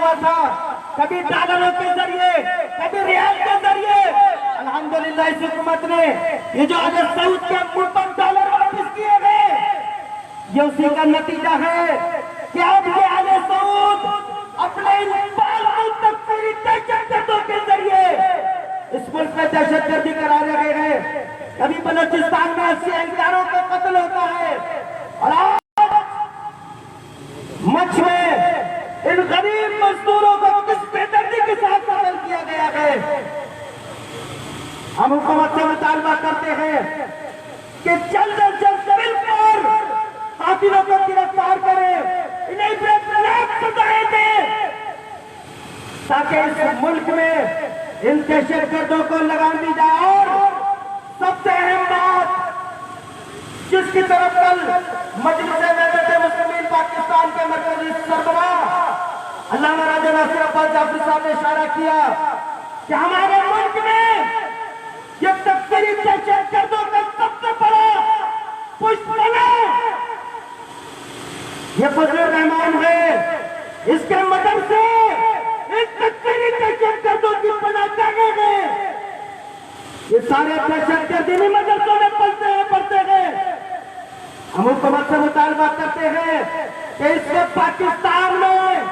ہوا تھا، کبھی ڈالروں کے ذریعے، کبھی ریال کے ذریعے. الحمدللہ اس حکومت نے یہ جو آل سعود کے ملک پر ڈالر واپس کیے گئے، یہ اسی کا نتیجہ ہے کہ اب یہ آل سعود اپنے ان بالغ تکفیری دہشت گردوں کے ذریعے اس ملک میں دہشت گردی کرا رہے ہیں. کبھی بلوچستان میں 80 اہلکاروں کا قتل ہوتا ہے، اور آج مچھ میں ان غریب مزدوروں کو کس بے دردی کے ساتھ قتل کیا گیا ہے. ہم حکومت سے مطالبہ کرتے ہیں کہ جلد از جلد مل کر قاتلوں کو گرفتار کریں، انہیں عبرتناک سزائیں دیں، تاکہ اس ملک میں ان دہشت گردوں کو لگام دی جائے. اور سب سے اہم بات جس کی طرف کل مجلس وحدت مسلمین پاکستان کے مرکزی سربراہ علامہ راجہ ناصر عباس جعفری صاحب نے اشارہ کیا کہ ہمارے ملک میں یہ تکفیری دہشت گردوں کا سب سے بڑا پشتن ہے، یہ فضل الرحمان ہے. اس کے مدد سے اس تکفیری دہشت گردوں کی پناہ جانے گئے. یہ سارے دہشت گرد انہی مدرسوں میں پڑھتے ہیں. ہم حکومت سے مطالبہ کرتے ہیں کہ اس سے پاکستان میں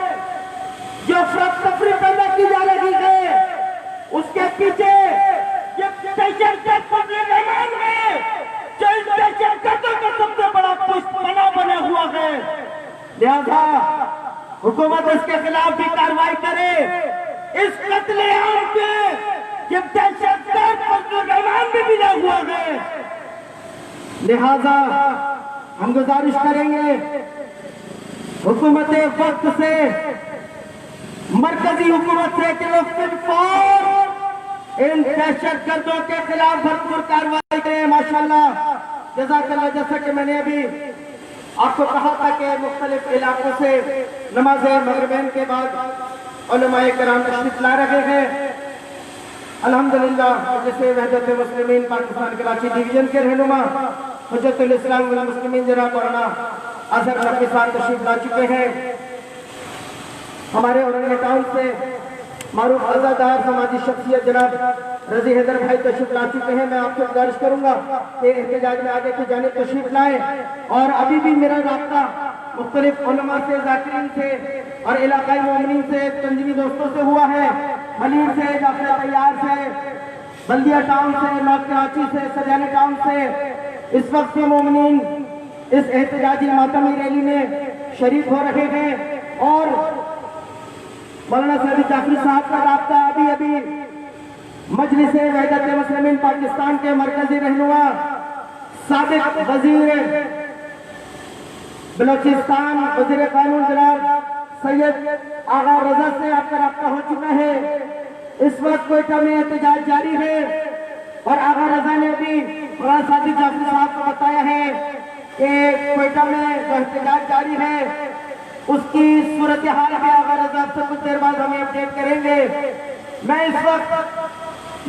جو افراتفری پیدا کی جا رہی ہے اس کے پیچھے یہ دہشت گرد فضل الرحمان ہے جو اس دہشت گردوں کا سب سے بڑا پشتوانہ بنا ہوا ہے. لہذا حکومت اس کے خلاف بھی کارروائی کرے. اس قتل عام کے یہ دہشت گرد فضل الرحمان بھی ملا ہوا ہے. لہذا ہم گزارش کریں گے حکومت وقت سے، مرکزی حکومت سے کہ وہ فوراً ان دہشت گردوں کے خلاف بھرپور کارروائی کریں. ماشاءاللہ جزاک اللہ. جیسا کہ میں نے ابھی آپ کو کہا تھا کہ مختلف علاقوں سے نماز مغربین کے بعد علماء کرام تشریف لا رہے ہیں. الحمدللہ جیسے وحدت مسلمین پاکستان کراچی ڈویژن کے رہنما حجت الاسلام والمسلمین جناب مولانا اظہر نقوی صاحب تشریف لا چکے ہیں. ہمارے اورنگی ٹاؤن سے معروف عزادار سماجی شخصیت جناب رضی حیدر بھائی تشریف لا چکے ہیں. میں آپ سے گزارش کروں گا کہ احتجاج میں آگے کی جانب تشریف لائیں. اور ابھی بھی میرا رابطہ مختلف علماء سے، ذاکرین سے اور علاقائی مومنین سے، تنظیمی دوستوں سے ہوا ہے. ملیر سے، جعفر طیار سے، بلدیہ ٹاؤن سے، نارتھ کراچی سے، سریانی ٹاؤن سے اس وقت کے مومنین اس احتجاجی ماتمی ریلی میں شریک ہو رہے ہیں. اور مولانا سعدی جعفری صاحب کا رابطہ ابھی مجلس وحدت مسلمین پاکستان کے مرکزی رہنما سابق وزیر بلوچستان، وزیر قانون جناب سید آغا رضا سے آپ کا رابطہ ہو چکا ہے. اس وقت کوئٹہ میں احتجاج جاری ہے اور آغا رضا نے بھی مولانا سعدی جعفری صاحب کو بتایا ہے کہ کوئٹہ میں جو احتجاج جاری ہے اس کی صورتحال بھی آغا رضا سے کچھ دیر بعد ہمیں اپڈیٹ کریں گے. میں اس وقت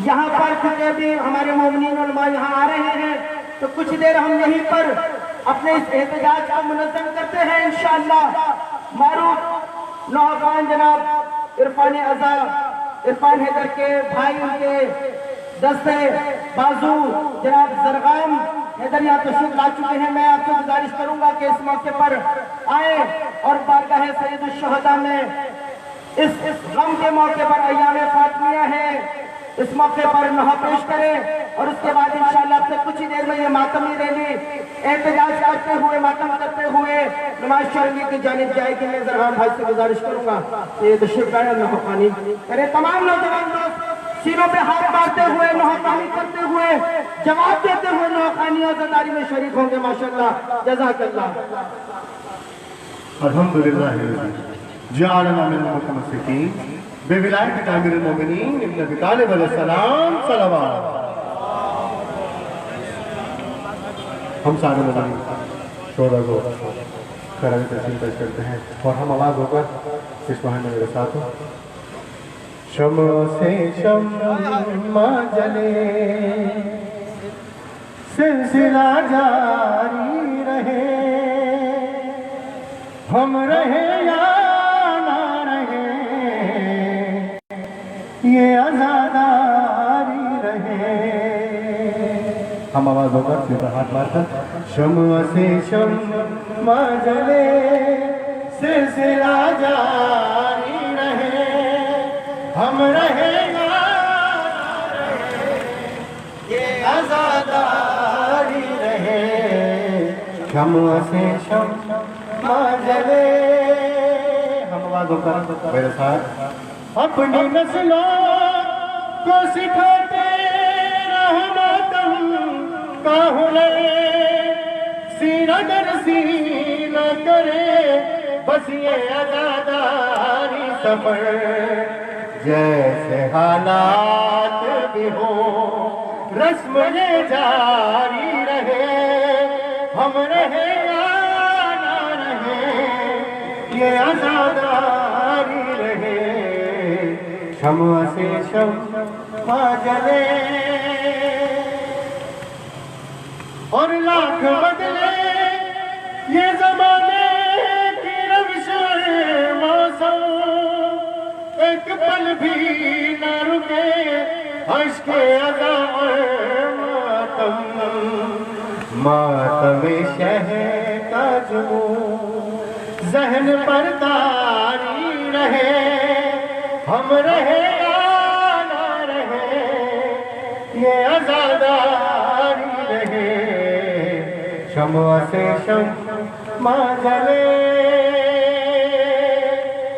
یہاں پر چونکہ بھی ہمارے مومنین علماء یہاں آ رہے ہیں تو کچھ دیر ہم یہیں پر اپنے اس احتجاج کو منظم کرتے ہیں انشاءاللہ. معروف نوجوان جناب عرفان ازا، عرفان حیدر کے بھائی، ان کے دستے بازو جناب زرغام حیدر یہاں تشریف لا چکے ہیں. میں آپ سے گزارش کروں گا کہ اس موقع پر آئیں اور بارگاہ سید الشہداء میں اس غم کے موقع پر ایام فاطمیہ ہے، اس موقع پر نوحہ پیش کریں. اور اس کے بعد انشاءاللہ آپ سے کچھ ہی دیر میں یہ ماتمی ریلی احتجاج کرتے ہوئے، ماتم کرتے ہوئے نماز شرعی کی جانب جائے گی. میں زرغام بھائی سے گزارش کروں گا کہ یہ تشریف لائیں اور نوحہ خوانی کریں. تمام نوجوان دوست سینوں پہ ہاتھ مارتے ہوئے، نوحہ خوانی کرتے ہوئے، جواب دیتے ہوئے نوحہ خوانی اور عزاداری میں شریک ہوں گے. ماشاءاللہ جزاک اللہ. الحمدللہ جعلنا من المتمسکین بولایت امیر المومنین ابن ابی طالب علیہ السلام صلوات. ہم سارے مدنی شہداء کو خراج تحسین پیش کرتے ہیں اور ہم آواز ہو کر اس مہینے میرے ساتھ ہوں. شمع سے شمع جلے سلسلہ جاری رہے، ہم رہے یا نہ رہے یہ عزاداری رہے. ہم آواز ہو کر سیدھا ہاتھ مار کر شمع سے شمع جلے سلسلہ جاری رہے. ہم رہے گا یہ عزاداری رہے. شمع سے شمع جلے. ہم آواز ہو کر میرے ساتھ اپنی نسلوں کو سکھاتے رہنا تم کا ہنر. سینہ در سینہ کرے بس یہ عزاداری سفر. جیسے حالات بھی ہو رسم یہ جاری رہے. ہم رہے یا نہ رہے یہ عزاداری رہے. شمع سے شمع جلے اور لاکھ بدلے یہ زمانے کی روش موسم. ایک پل بھی نہ رکے اشک ادا ماتم. ماتم شہر کا جنون ذہن پر تاری رہے. ہم رہے یا نہ رہے یہ عزاداری رہے. شمع سے شمع جلے.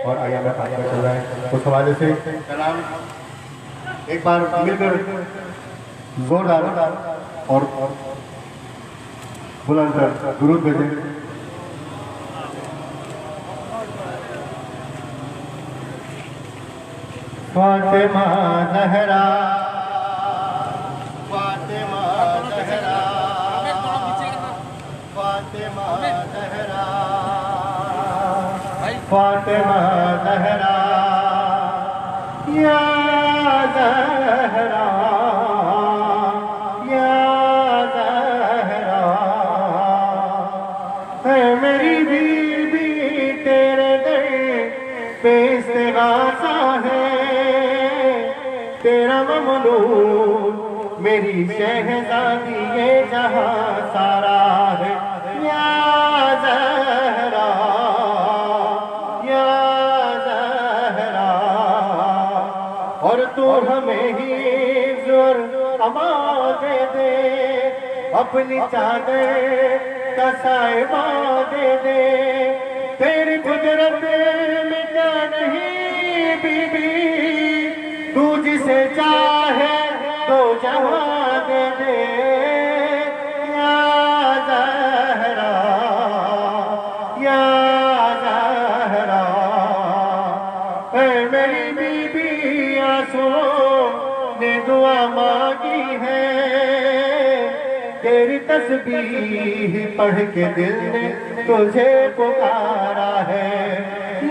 اور آیا میں خاص چل رہا ہے اس حوالے سے سلام ایک بار مل کر زوردار اور بلند کر درود بھیجیں. فاطمہ زہرا فاطمہ زہرا فاطمہ زہرا فاطمہ زہرا یا زہرا یا زہرا. اے میری بیوی تیرے در پہ استغاثہ ہے. تیرا ممنون میری شہزادی یہ جہاں سارا ہے. یا زہرا یا زہرا. اور تو ہمیں ہی زور اما دے دے. اپنی چادر کا سائبہ دے دے. تیری قدرت میں کیا نہیں بی بی. تو جسے چاہے تو جہاں دے دے. یا زہرا یا زہرا. اے میری بی بی آنسوؤں نے دعا مانگی ہے. تیری تسبیح پڑھ کے دل نے تجھے پکارا ہے.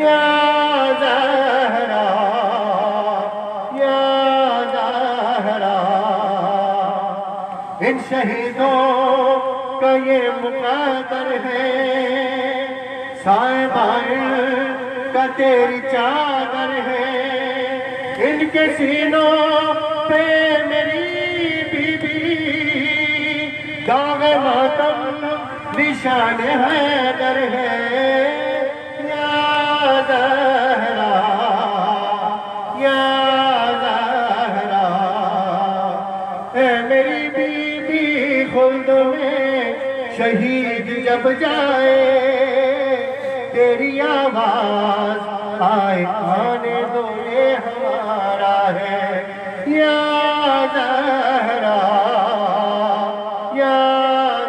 یا زہرا ان شہیدوں کا یہ مقدر ہے. صاحبان کا تیری چادر ہے. ان کے سینوں پہ میری بی بی داغ ماتم نشان حیدر ہے. یا زہرا یا زہرا. اے میری بیوی خلد میں شہید جب جائے. تیری آواز آئے آنے دو یہ ہمارا ہے. یا زہرا یا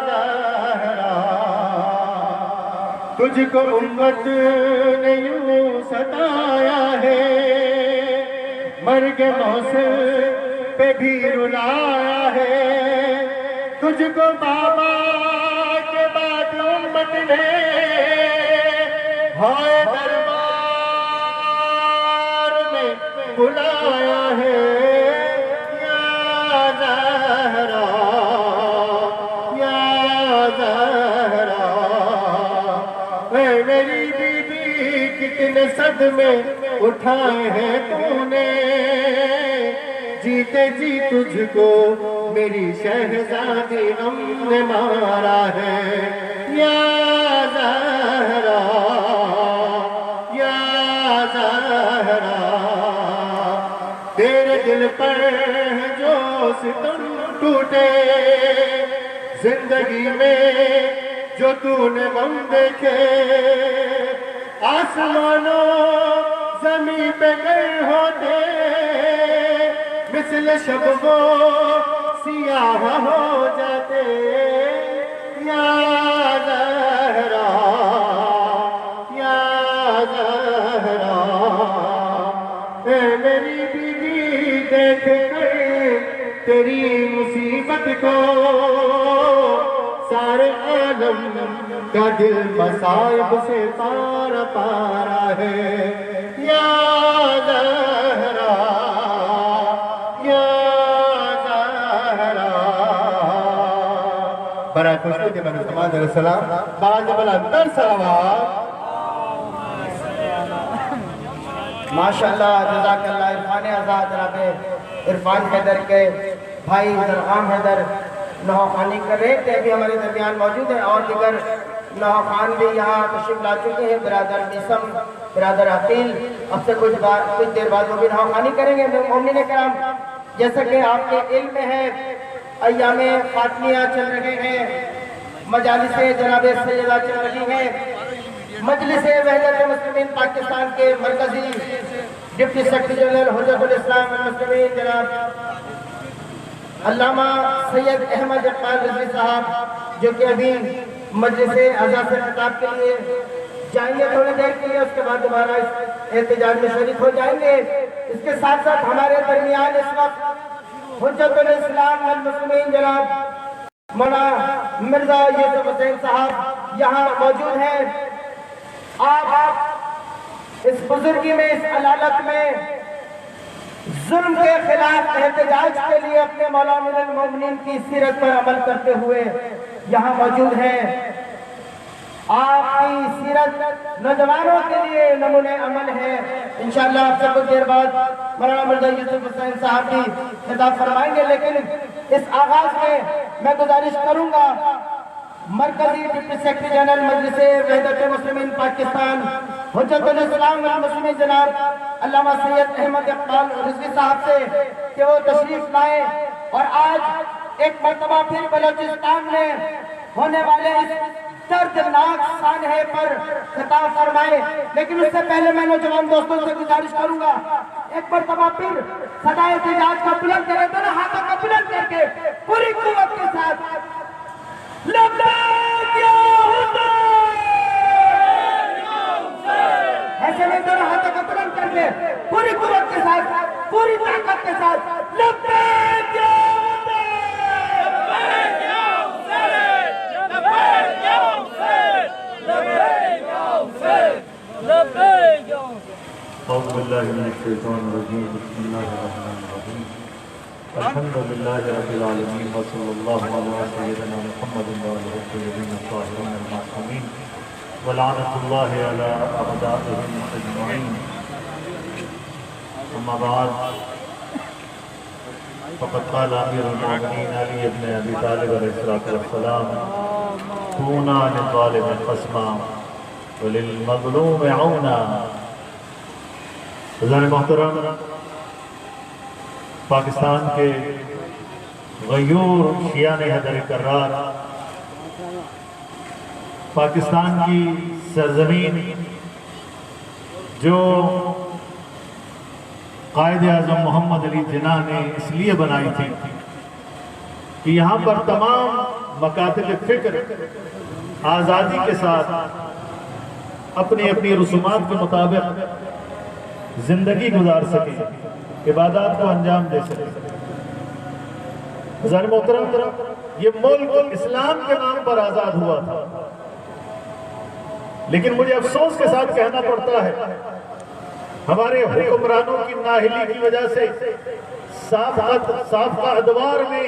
زہرا. تجھ کو امت نے یوں ستایا ہے. مرگ موسم پہ بھی رلایا ہے. تجھ کو بابا کے بعد امت نے ہائے دربار میں بلایا ہے. یا زہرا یا زہرا. اے میری بیوی کتنے صدمے اٹھائے ہیں تو نے. جیتے جی تجھ کو میری شہزادی ہم نے مارا ہے یا زہرا یا زہرا تیرے دل پر جو ستم ٹوٹے زندگی میں جو تو نے غم دیکھے آسمانوں زمین پہ گر ہوتے مثل شب وہ سیاہ ہو جاتے یا زہرا یا زہرا اے میری بیوی دیکھ کر تیری مصیبت کو سارے عالم کا دل مصائب سے پارا پارا ہے یا زہرا یا زہرا برائے خوشی کے بنو سمان علیہ السلام باز بلندر سلوات ماشاءاللہ جزاک اللہ عرفان آزاد جناب عرفان حیدر کے بھائی درغام حیدر نوحہ خوانی کر رہے تھے ابھی ہمارے درمیان موجود ہیں اور دیگر نوحہ خوان بھی یہاں تشریف لا چکے ہیں برادر نیسم برادر عقیل اب سے کچھ دیر بعد وہ بھی نوحہ خوانی کریں گے مومنین کرام جیسا کہ آپ کے علم میں ہے ایام فاطمیہ چل رہے ہیں مجالس جناب سیدہ چل رہی ہیں مجلس وحدت مسلمین پاکستان کے مرکزی ڈپٹی سیکرٹری جنرل حجت الاسلام المسلمین جناب علامہ سید احمد اقبال رضوی صاحب جو کہ ابھی مجلس اعزاز سے خطاب کے لیے جائیں گے تھوڑی دیر کے لیے اس کے بعد دوبارہ اس احتجاج میں شریک ہو جائیں گے اس کے ساتھ ساتھ ہمارے درمیان اس وقت حجت الاسلام والمسلمین جناب مولانا مرزا یوسف حسین صاحب یہاں موجود ہیں آپ اس بزرگی میں اس علالت میں ظلم کے خلاف احتجاج کے لیے اپنے مولانا المومنین کی سیرت پر عمل کرتے ہوئے یہاں موجود ہیں آپ کی سیرت نوجوانوں کے لیے نمونہ عمل ہے انشاءاللہ آپ سے کچھ دیر بعد مولانا مرزا یوسف حسین صاحب بھی خطاب فرمائیں گے لیکن اس آغاز میں گزارش کروں گا مرکزی ڈپٹی سیکرٹری جنرل مجلس وحدت مسلمین پاکستان حجت الاسلام والمسلمین جناب علامہ سید احمد اقبال رضوی صاحب سے کہ وہ تشریف لائیں اور آج ایک مرتبہ پھر بلوچستان میں ہونے والے اس دردناک سانحے پر خطاب فرمائے لیکن اس سے پہلے میں نوجوان دوستوں سے گزارش کروں گا ایک مرتبہ پھر صدائے احتجاج کا بلند کریں دونوں ہاتھوں کا بلند کر کے پوری قوت کے ساتھ لبیک یا حسین ایسے میں دونوں ہاتھوں کا بلند کر کے پوری قوت کے ساتھ پوری طاقت کے ساتھ لبیک یا أعوذ بالله من الشيطان الرجيم بسم الله الرحمن الرحيم الحمد لله رب العالمين وصلى الله على سيدنا محمد وعلى الطيبين الطاهرين المعصومين ولعنة الله على أعدائهم أجمعين أما بعد فقد قال أمير المؤمنين علي بن أبي طالب عليه الصلاة والسلام كونا للظالم قسما وللمظلوم عونا حضرات محترم پاکستان کے غیور شیعان حیدر کرار پاکستان کی سرزمین جو قائد اعظم محمد علی جناح نے اس لیے بنائی تھی کہ یہاں پر تمام مکاتب فکر آزادی کے ساتھ اپنی اپنی رسومات کے مطابق زندگی گزار سکے عبادات کو انجام دے سکے حضرات محترم یہ ملک اسلام کے نام پر آزاد ہوا تھا لیکن مجھے افسوس کے ساتھ کہنا پڑتا ہے ہمارے حکمرانوں کی نااہلی کی وجہ سے سابقہ ادوار میں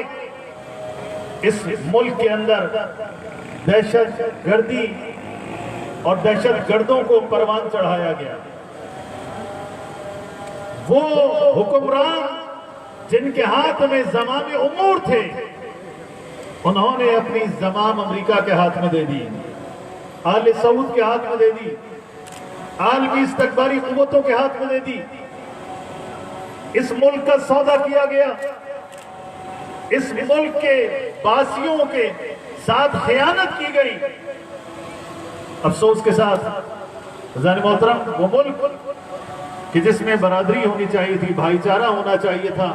اس ملک کے اندر دہشت گردی اور دہشت گردوں کو پروان چڑھایا گیا وہ حکمران جن کے ہاتھ میں زمام امور تھے، انہوں نے اپنی زمام امریکہ کے ہاتھ میں دے دی، آل سعود کے ہاتھ میں دے دی، عالمی استکباری قوتوں کے ہاتھ میں دے دی۔ اس ملک کا سودا کیا گیا، اس ملک کے باسیوں کے ساتھ خیانت کی گئی۔ افسوس کے ساتھ عزیزان محترم، وہ ملک کہ جس میں برادری ہونی چاہیے تھی، بھائی چارہ ہونا چاہیے تھا،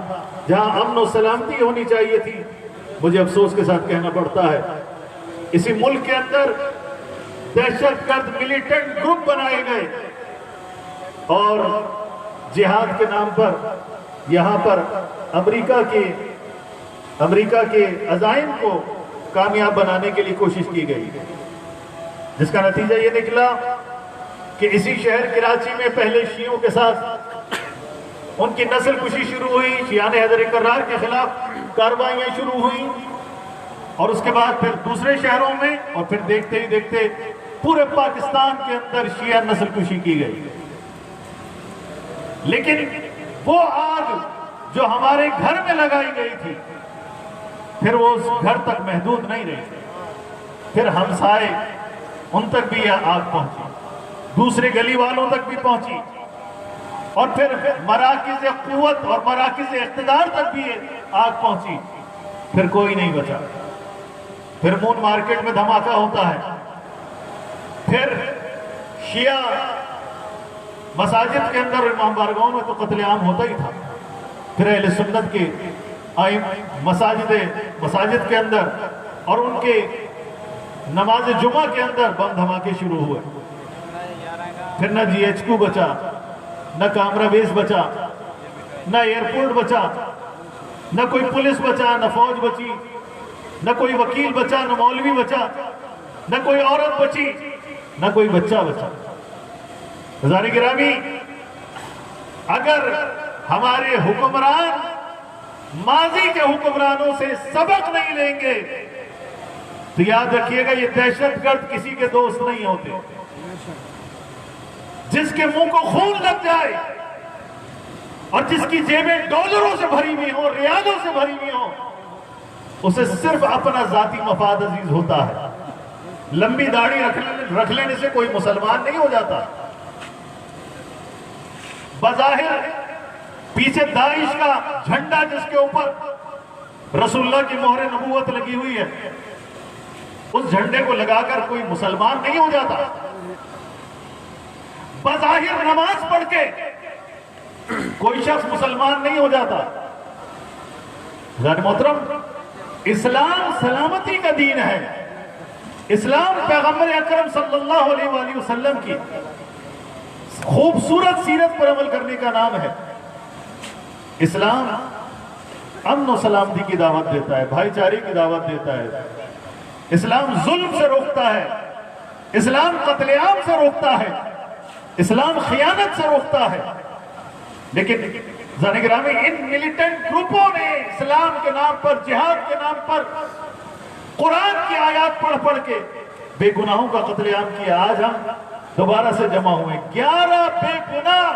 جہاں امن و سلامتی ہونی چاہیے تھی، مجھے افسوس کے ساتھ کہنا پڑتا ہے اسی ملک کے اندر دہشت گرد ملیٹنٹ گروپ بنائے گئے اور جہاد کے نام پر یہاں پر امریکہ کے عزائم کو کامیاب بنانے کے لیے کوشش کی گئی، جس کا نتیجہ یہ نکلا کہ اسی شہر کراچی میں پہلے شیعوں کے ساتھ ان کی نسل کشی شروع ہوئی، شیعان حیدر کرار کے خلاف کارروائیاں شروع ہوئیں، اور اس کے بعد پھر دوسرے شہروں میں، اور پھر دیکھتے ہی دیکھتے پورے پاکستان کے اندر شیعہ نسل کشی کی گئی۔ لیکن وہ آگ جو ہمارے گھر میں لگائی گئی تھی، پھر وہ اس گھر تک محدود نہیں رہی، پھر ہمسائے ان تک بھی یہ آگ پہنچی، دوسرے گلی والوں تک بھی پہنچی، اور پھر مراکز قوت اور مراکز اقتدار تک بھی یہ آگ پہنچی، پھر کوئی نہیں بچا۔ پھر مون مارکیٹ میں دھماکہ ہوتا ہے، پھر شیعہ مساجد کے اندر، امام بارگاہوں میں تو قتل عام ہوتا ہی تھا، پھر اہل سنت کے مساجد کے اندر اور ان کے نماز جمعہ کے اندر بم دھماکے شروع ہوئے۔ پھر نہ جی ایچ کیو بچا، نہ کامرا بیس بچا، نہ ایئرپورٹ بچا، نہ کوئی پولیس بچا، نہ فوج بچی، نہ کوئی وکیل بچا، نہ مولوی بچا، نہ کوئی عورت بچی، نہ کوئی بچہ بچا۔ عزیزان گرامی، اگر ہمارے حکمران ماضی کے حکمرانوں سے سبق نہیں لیں گے تو یاد رکھیے گا یہ دہشت گرد کسی کے دوست نہیں ہوتے۔ جس کے منہ کو خون لگ جائے اور جس کی جیبیں ڈالروں سے بھری ہوئی ہوں، ریالوں سے بھری ہوئی ہوں، اسے صرف اپنا ذاتی مفاد عزیز ہوتا ہے۔ لمبی داڑھی رکھ لینے سے کوئی مسلمان نہیں ہو جاتا۔ بظاہر پیچھے داعش کا جھنڈا جس کے اوپر رسول اللہ کی مہر نبوت لگی ہوئی ہے، اس جھنڈے کو لگا کر کوئی مسلمان نہیں ہو جاتا۔ بظاہر نماز پڑھ کے کوئی شخص مسلمان نہیں ہو جاتا۔ محترم، اسلام سلامتی کا دین ہے۔ اسلام پیغمبر اکرم صلی اللہ علیہ وآلہ وسلم کی خوبصورت سیرت پر عمل کرنے کا نام ہے۔ اسلام امن و سلامتی کی دعوت دیتا ہے، بھائی چارے کی دعوت دیتا ہے۔ اسلام ظلم سے روکتا ہے، اسلام قتل عام سے روکتا ہے، اسلام خیانت سے روکتا ہے۔ لیکن ذرا گرامی، ان ملیٹنٹ گروپوں نے اسلام کے نام پر، جہاد کے نام پر قرآن کی آیات پڑھ پڑھ کے بے گناہوں کا قتل عام کیا۔ آج ہم دوبارہ سے جمع ہوئے، 11 بے گناہ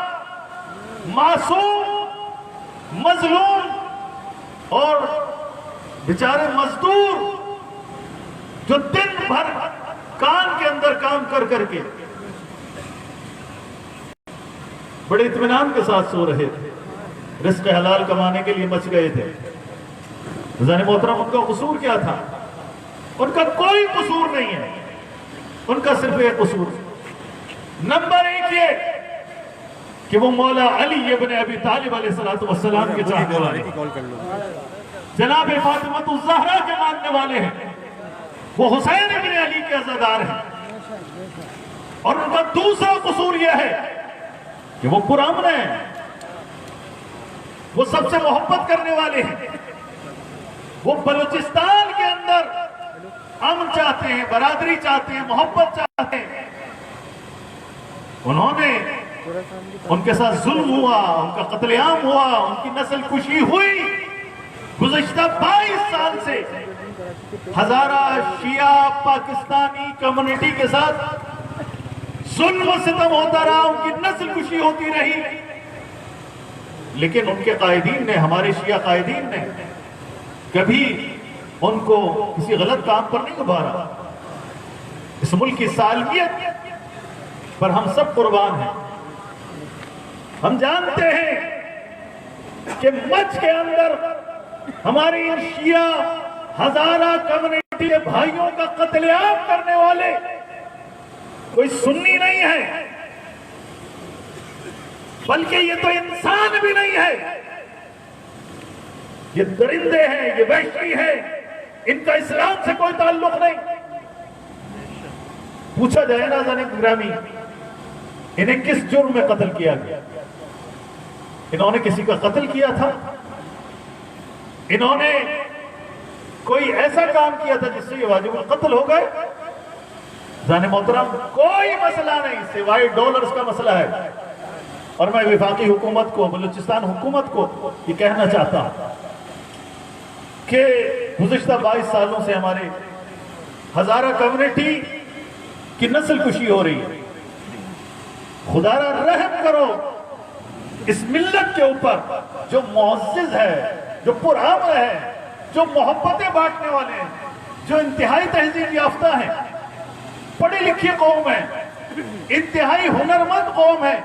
معصوم، مظلوم اور بیچارے مزدور جو دن بھر کان کے اندر کام کر کر کے بڑے اطمینان کے ساتھ سو رہے تھے، رزق حلال کمانے کے لیے مچ گئے تھے۔ عزیزان محترم، ان کا قصور کیا تھا؟ ان کا کوئی قصور نہیں ہے، ان کا صرف ایک قصور۔ نمبر 1 یہ کہ وہ مولا علی ابن ابی طالب علیہ السلام کے چاہنے والے، جناب فاطمہ الزہرا کے ماننے والے ہیں، وہ حسین ابن علی کے عزادار ہیں۔ اور ان کا دوسرا قصور یہ ہے کہ وہ پرامن ہیں، وہ سب سے محبت کرنے والے ہیں، وہ بلوچستان کے اندر امن چاہتے ہیں، برادری چاہتے ہیں، محبت چاہتے ہیں۔ انہوں نے ان کے ساتھ ظلم ہوا، ان کا قتل عام ہوا، ان کی نسل کشی ہوئی۔ گزشتہ 22 سال سے ہزارہ شیعہ پاکستانی کمیونٹی کے ساتھ ظلم و ستم ہوتا رہا، ان کی نسل کشی ہوتی رہی۔ لیکن ان کے قائدین نے، ہمارے شیعہ قائدین نے کبھی ان کو کسی غلط کام پر نہیں ابھارا۔ اس ملک کی سالمیت پر ہم سب قربان ہیں۔ ہم جانتے ہیں کہ مچھ کے اندر ہماری ان شیعہ ہزارہ کمیونٹی کے بھائیوں کا قتل عام کرنے والے کوئی سنی نہیں ہے، بلکہ یہ تو انسان بھی نہیں ہے، یہ درندے ہیں، یہ وحشی ہیں، ان کا اسلام سے کوئی تعلق نہیں۔ پوچھا جائے ناظرین گرامی، انہیں کس جرم میں قتل کیا گیا؟ انہوں نے کسی کا قتل کیا تھا؟ انہوں نے کوئی ایسا کام کیا تھا جس سے یہ واجب القتل ہو گئے؟ جان محترم، کوئی مسئلہ نہیں سوائے ڈالرز کا مسئلہ ہے۔ اور میں وفاقی حکومت کو، بلوچستان حکومت کو یہ کہنا چاہتا ہوں کہ گزشتہ 22 سالوں سے ہمارے ہزارہ کمیونٹی کی نسل کشی ہو رہی ہے۔ خدا را رحم کرو اس ملت کے اوپر جو معزز ہے، جو پرامن ہے، جو محبتیں بانٹنے والے ہیں، جو انتہائی تہذیب یافتہ ہیں، پڑھی لکھی قوم ہے، انتہائی ہنرمند قوم ہے،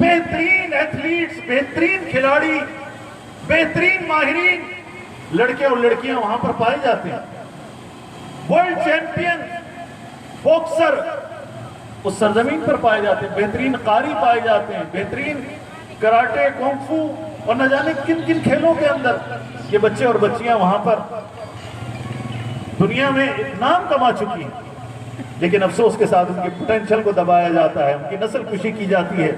بہترین ایتھلیٹس، بہترین کھلاڑی، بہترین ماہرین لڑکے اور لڑکیاں وہاں پر پائے جاتے ہیں، ورلڈ چیمپئن باکسر اس سرزمین پر پائے جاتے ہیں، بہترین قاری پائے جاتے ہیں، بہترین کراٹے، کونگ فو اور نہ جانے کن کن کھیلوں کے اندر یہ بچے اور بچیاں وہاں پر دنیا میں نام کما چکی ہیں، لیکن افسوس کے ساتھ ان کی پوٹینشل کو دبایا جاتا ہے، ان کی نسل کشی کی جاتی ہے۔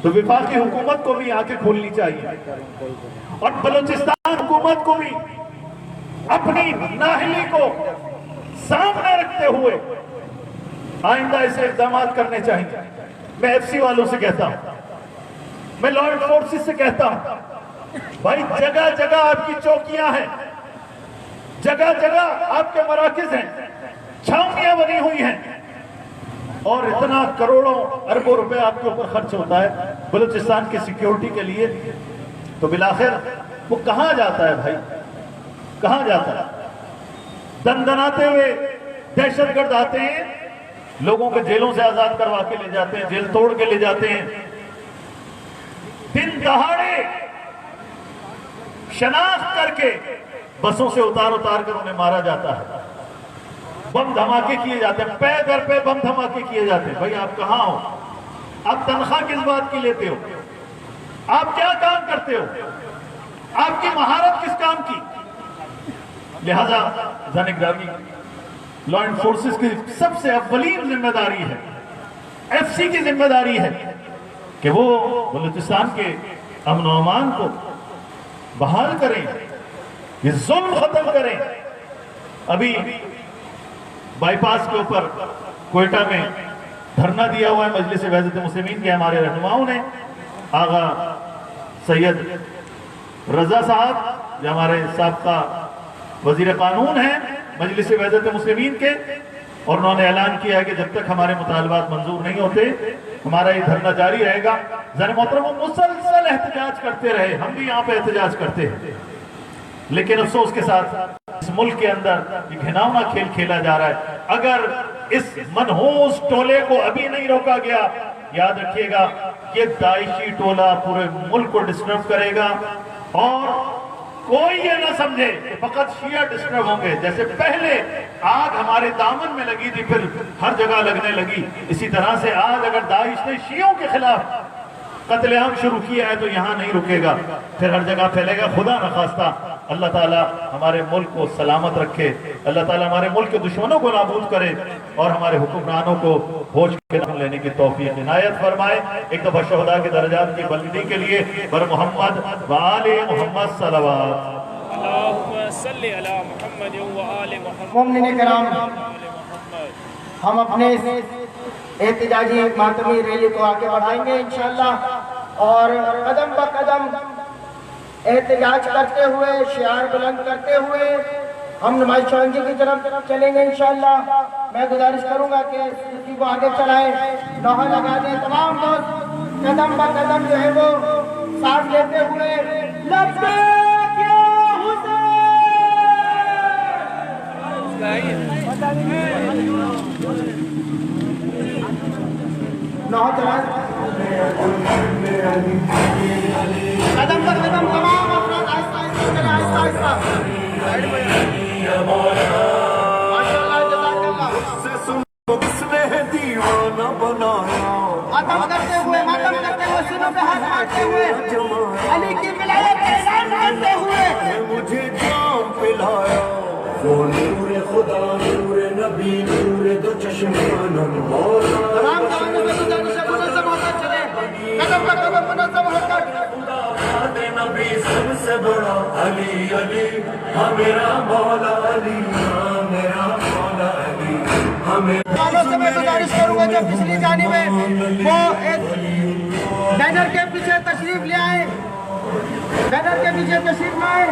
تو وفاقی حکومت کو بھی آنکھیں کھولنی چاہیے، اور بلوچستان حکومت کو بھی اپنی نااہلی کو سامنے رکھتے ہوئے آئندہ ایسے اقدامات کرنے چاہیے۔ میں ایف سی والوں سے کہتا ہوں، میں لا اینڈ فورسز سے کہتا ہوں، بھائی جگہ جگہ آپ کی چوکیاں ہیں، جگہ جگہ آپ کے مراکز ہیں، چھاؤنیاں بنی ہوئی ہیں، اور اتنا کروڑوں اربوں روپے آپ کے اوپر خرچ ہوتا ہے بلوچستان کی سیکیورٹی کے لیے، تو بالآخر وہ کہاں جاتا ہے بھائی؟ کہاں جاتا ہے؟ دندناتے ہوئے دہشت گرد آتے ہیں، لوگوں کو جیلوں سے آزاد کروا کے لے جاتے ہیں، جیل توڑ کے لے جاتے ہیں، دن دہاڑے شناخت کر کے بسوں سے اتار کر انہیں مارا جاتا ہے، بم دھماکے کیے جاتے ہیں، پے در پہ بم دھماکے کیے جاتے ہیں۔ بھائی آپ کہاں ہو؟ آپ تنخواہ کس بات کی لیتے ہو؟ آپ کیا کام کرتے ہو؟ آپ کی مہارت کس کام کی؟ لہذا جان گرامی، لا اینڈ فورسز کی سب سے اولین ذمہ داری ہے، ایف سی کی ذمہ داری ہے کہ وہ بلوچستان کے امن و امان کو بحال کریں، یہ ظلم ختم کریں۔ ابھی بائی پاس کے اوپر کوئٹہ میں دھرنا دیا ہوا ہے مجلس وحدت مسلمین کے ہمارے رہنماؤں نے، آغا سید رضا صاحب جو ہمارے سابقہ وزیر قانون ہیں مجلس وحدت مسلمین کے، اور انہوں نے اعلان کیا ہے کہ جب تک ہمارے مطالبات منظور نہیں ہوتے ہمارا یہ دھرنا جاری رہے گا۔ ذرا محترم، وہ مسلسل احتجاج کرتے رہے، ہم بھی یہاں پہ احتجاج کرتے ہیں، لیکن افسوس کے ساتھ اس ملک کے اندر یہ گھناؤنا کھیل کھیلا جا رہا ہے۔ اگر اس منحوس ٹولے کو ابھی نہیں روکا گیا، یاد رکھیے گا کہ داعشی ٹولہ پورے ملک کو ڈسٹرب کرے گا، اور کوئی یہ نہ سمجھے کہ فقط شیعہ ڈسٹرب ہوں گے۔ جیسے پہلے آگ ہمارے دامن میں لگی تھی پھر ہر جگہ لگنے لگی، اسی طرح سے آج اگر داعش نے شیعوں کے خلاف قتل عام شروع کیا ہے تو یہاں نہیں رکے گا، پھر ہر جگہ پھیلے گا۔ خدا نخواستہ اللہ تعالیٰ ہمارے ملک کو سلامت رکھے، اللہ تعالیٰ ہمارے ملک کے دشمنوں کو نابود کرے، اور ہمارے حکمرانوں کو ہوش کے نام لینے کی توفیق عنایت فرمائے۔ ایک دفعہ شہداء کے درجات کی بلندی کے لیے بر محمد و آل محمد صلوات۔ اللہم صلی علی محمد و آل محمد۔ مومنین کرام، ہم اپنے اس احتجاجی ماتمی ریلی کو آگے بڑھائیں گے انشاءاللہ، اور قدم بہ قدم احتجاج کرتے ہوئے، شعار بلند کرتے ہوئے ہم نماز خوانگی کی طرف چلیں گے انشاءاللہ۔ میں گزارش کروں گا کہ اس کو آگے چلائیں، نعرہ لگا دیں تمام دوست۔ قدم با قدم جو ہے وہ ساتھ لیتے ہوئے لبیک یا حسین نہو چلائیں قدم پر قدم تمام افراد آہستہ آہستہ چلیں آہستہ آہستہ ماشاءاللہ جزاک اللہ ماتم کرتے ہوئے سنوں پہ ہاتھ مارتے ہوئے علی کی ولایت کا اعلان کرتے ہوئے مجھے جام پلایا وہ نور خدا نور نبی نور دو چشمانم مولا تمام جوانوں میں گزارش ہے منظم ہو کر چلیں قدم پر قدم منظم ہو کر خدا نبی سب سے بڑا علی علی ہاں میرا مولا علی ہاں میرا مولا علی جوانوں سے میں گزارش کروں گا جو پچھلی جانب ہے وہ ایک بینر کے پیچھے تشریف لے آئیں بینر کے پیچھے تشریف لائیں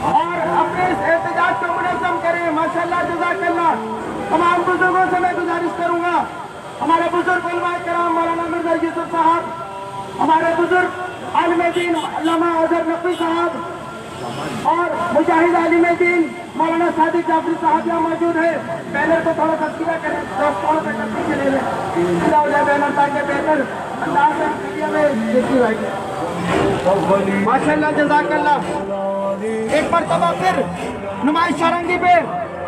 اور اپنے اس احتجاج کو منظم کریں ماشاءاللہ جزاک اللہ تمام بزرگوں سے میں گزارش کروں گا ہمارے بزرگ علماء کرام مولانا مرزا یوسف صاحب ہمارے بزرگ عالم دین علامہ اظہر نقوی صاحب اور مجاہد عالم دین مولانا صادق جعفری صاحب یہاں موجود ہے بینر کو تھوڑا سا سیدھا کریں تھوڑا سا پیچھے لے لیں سیدھا ہو جائے بینر تاکہ بہتر انداز میں میڈیا میں دیکھی جائے گی ماشاءاللہ جزاک اللہ ایک مرتبہ پھر نمائش شرنگی پہ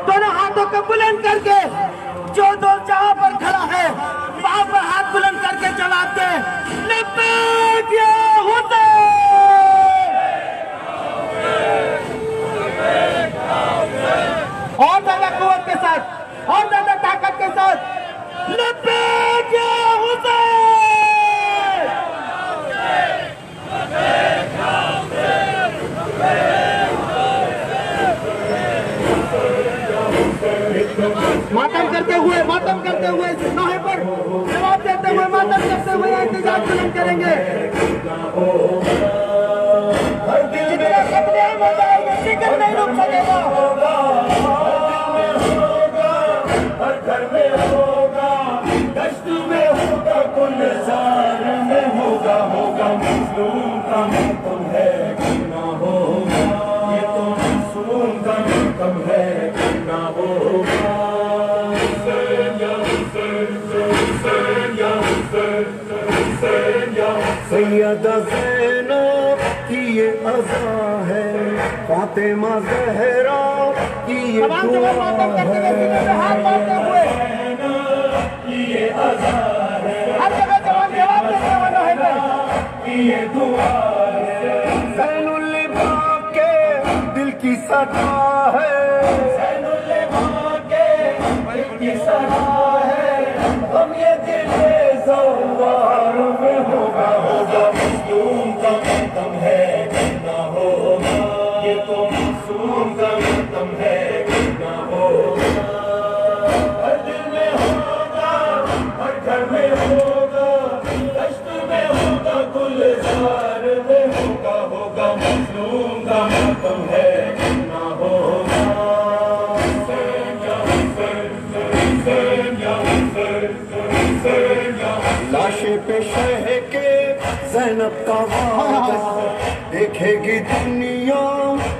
دونوں ہاتھوں کو بلند کر کے جو دو جہاں پر کھڑا ہے وہاں پر ہاتھ بلند کر کے جواب دے لبیک یا حسین اور زیادہ قوت کے ساتھ اور زیادہ طاقت کے ساتھ لبیک یا حسین ماتم کرتے ہوئے نوحے پر جواب دیتے ہوئے ماتم کرتے ہوئے احتجاج بلند کریں گے جتنا قتل عام ہو جائے گا فکر نہیں رک سکے گا ہر گھر میں ہوگا دشت میں ہوگا گلزار میں ہوگا مظلوم کا ماتم ہے کہ نہ ہوگا یہ تو معصوم کا ماتم ہے کہ نہ ہوگا سیدہ زینب کی یہ عزا ہے فاطمہ زہرا کی یہ دعا ہے کی یہ عزا ہے ہر جگہ جواب دیتے ہوئے نوحے پر کی یہ دعا ہے زین العباد کے دل کی صدا ہے زین العباد کے دل کی صدا ہے ہم یہ دل زوار میں ہوگا مظلوم کا ماتم ہے کہ نہ ہوگا یہ تو معصوم کا ماتم ہے کہ نہ ہوگا ہر دل میں ہوگا ہر گھر میں ہوگا دشت میں ہوگا گلزار میں ہوگا مظلوم کا ماتم ہے کہ نہ ہوگا لاشے پہ شہ کے زینب کا وعدہ دیکھے گی دنیا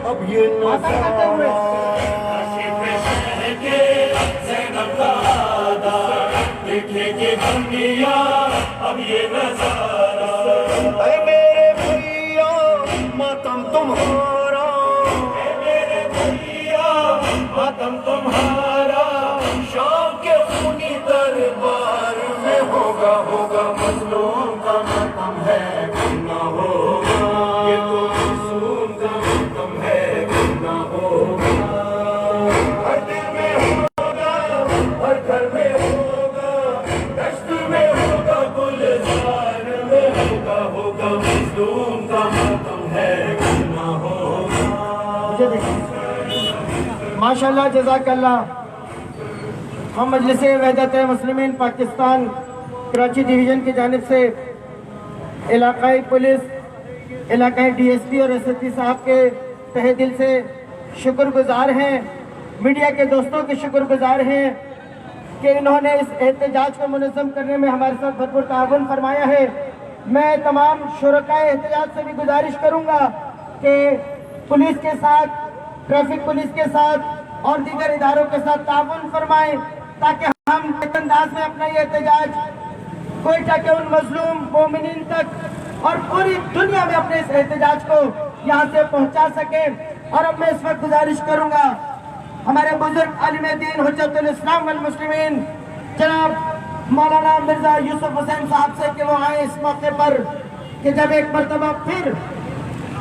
اب یہ نظارہ لاشے پہ شہ کے زینب کا وعدہ دیکھے گی دنیا اب یہ نظارہ اے میرے بھیا ماتم تمہارا اے میرے بھیا ماتم تمہارا شام کے خونی دربار میں ہوگا مظلوم کا ماتم ہے کہ نہ ہوگا یہ تو معصوم کا ماتم ہے کہ نہ ہوگا ہر دل میں ہوگا ہر گھر میں ہوگا دشت میں ہوگا گلزار میں ہوگا مظلوم کا ماتم ہے کہ نہ ہوگا ماشاءاللہ جزاک اللہ ہم مجلس وحدت مسلمین پاکستان کراچی ڈویژن کی جانب سے علاقائی پولیس علاقائی ڈی ایس پی اور ایس ایس پی صاحب کے تہہ دل سے شکر گزار ہیں میڈیا کے دوستوں کے شکر گزار ہیں کہ انہوں نے اس احتجاج کو منظم کرنے میں ہمارے ساتھ بھرپور تعاون فرمایا ہے میں تمام شرکائے احتجاج سے بھی گزارش کروں گا کہ پولیس کے ساتھ، ٹریفک پولیس کے ساتھ اور دیگر اداروں کے ساتھ تعاون فرمائیں تاکہ ہم اس انداز میں اپنا یہ احتجاج کوئٹہ کے ان مظلوم مومنین تک اور پوری دنیا میں اپنے اس احتجاج کو یہاں سے پہنچا سکیں۔ اور اب میں اس وقت گزارش کروں گا ہمارے بزرگ عالم دین حجت الاسلام والمسلمین جناب مولانا مرزا یوسف حسین صاحب سے کہ وہ آئے اس موقع پر کہ جب ایک مرتبہ پھر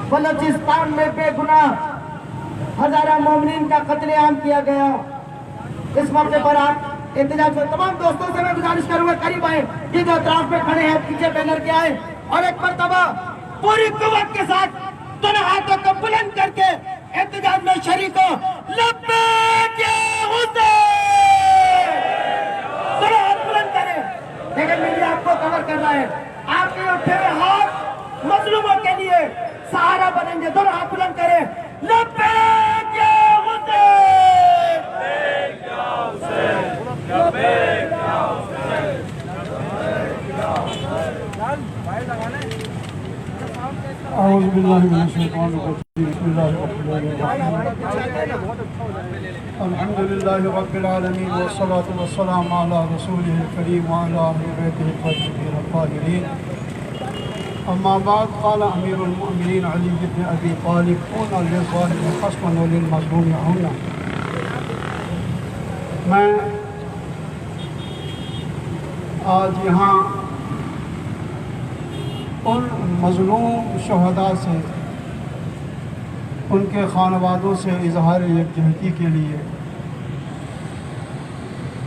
بلوچستان میں بے گناہ ہزارہ مومنین کا قتل عام کیا گیا، اس موقع پر آپ احتجاج سے تمام دوستوں سے میں گزارش کروں گا قریب آئے، یہ جو اطراف میں کھڑے ہیں پیچھے بینر کے آئے اور ایک مرتبہ پوری قوت کے ساتھ دونوں ہاتھوں کو بلند کر کے احتجاج میں شریک ہو۔ لبیک یا حسین، دونوں ہاتھ بلند کریں، لیکن میڈیا آپ کو کور کر رہا ہے، آپ کے اٹھے ہوئے ہاتھ مظلوموں کے لیے سہارا بنیں گے، دونوں ہاتھ بلند کریں۔ لبیک یا حسین، لبیک یا حسین۔ اعوذ باللہ من الشیطان الرجیم، بسم اللہ الرحمن الرحیم، الحمد للہ رب العالمین والصلاة والسلام علی رسولہ الکریم وعلی اہل بیتہ الطاہرین الطاہرین، اما بعد، قال امیر المؤمنین علی بن ابی طالب کون للظالم خصما وللمظلوم عونا۔ میں آج یہاں ان مظلوم شہداء سے، ان کے خانوادوں سے اظہار یکجہتی کے لیے،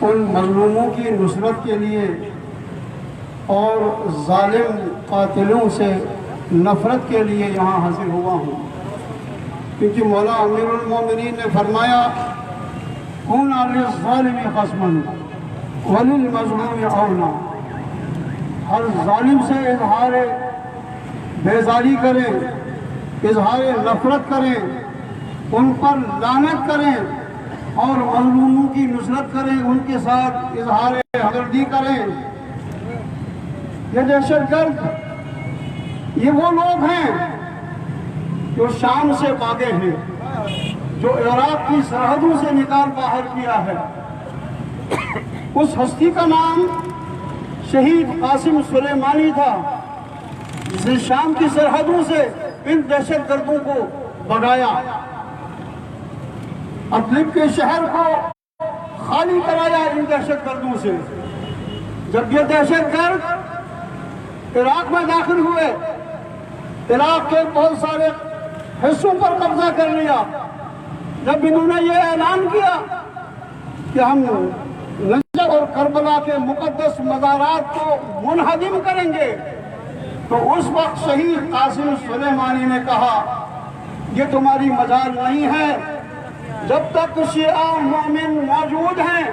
ان مظلوموں کی نصرت کے لیے اور ظالم قاتلوں سے نفرت کے لیے یہاں حاضر ہوا ہوں، کیونکہ مولا امیر المومنین نے فرمایا کون للظالم خصما وللمظلوم عونا، ہر ظالم سے اظہار بیزاری کریں، اظہار نفرت کریں، ان پر لعنت کریں اور مظلوموں کی نصرت کریں، ان کے ساتھ اظہار ہمدردی کریں۔ یہ دہشت گرد یہ وہ لوگ ہیں جو شام سے بھاگے ہیں، جو عراق کی سرحدوں سے نکال باہر کیا ہے۔ اس ہستی کا نام شہید قاسم سلیمانی تھا، جس نے شام کی سرحدوں سے ان دہشت گردوں کو بھگایا، ادلب کے شہر کو خالی کرایا ان دہشت گردوں سے۔ جب یہ دہشت گرد عراق میں داخل ہوئے، عراق کے بہت سارے حصوں پر قبضہ کر لیا، جب انہوں نے یہ اعلان کیا کہ ہم نجف اور کربلا کے مقدس مزارات کو منہدم کریں گے، تو اس وقت شہید قاسم سلیمانی نے کہا یہ تمہاری مجال نہیں ہے، جب تک شیعہ مومن موجود ہیں،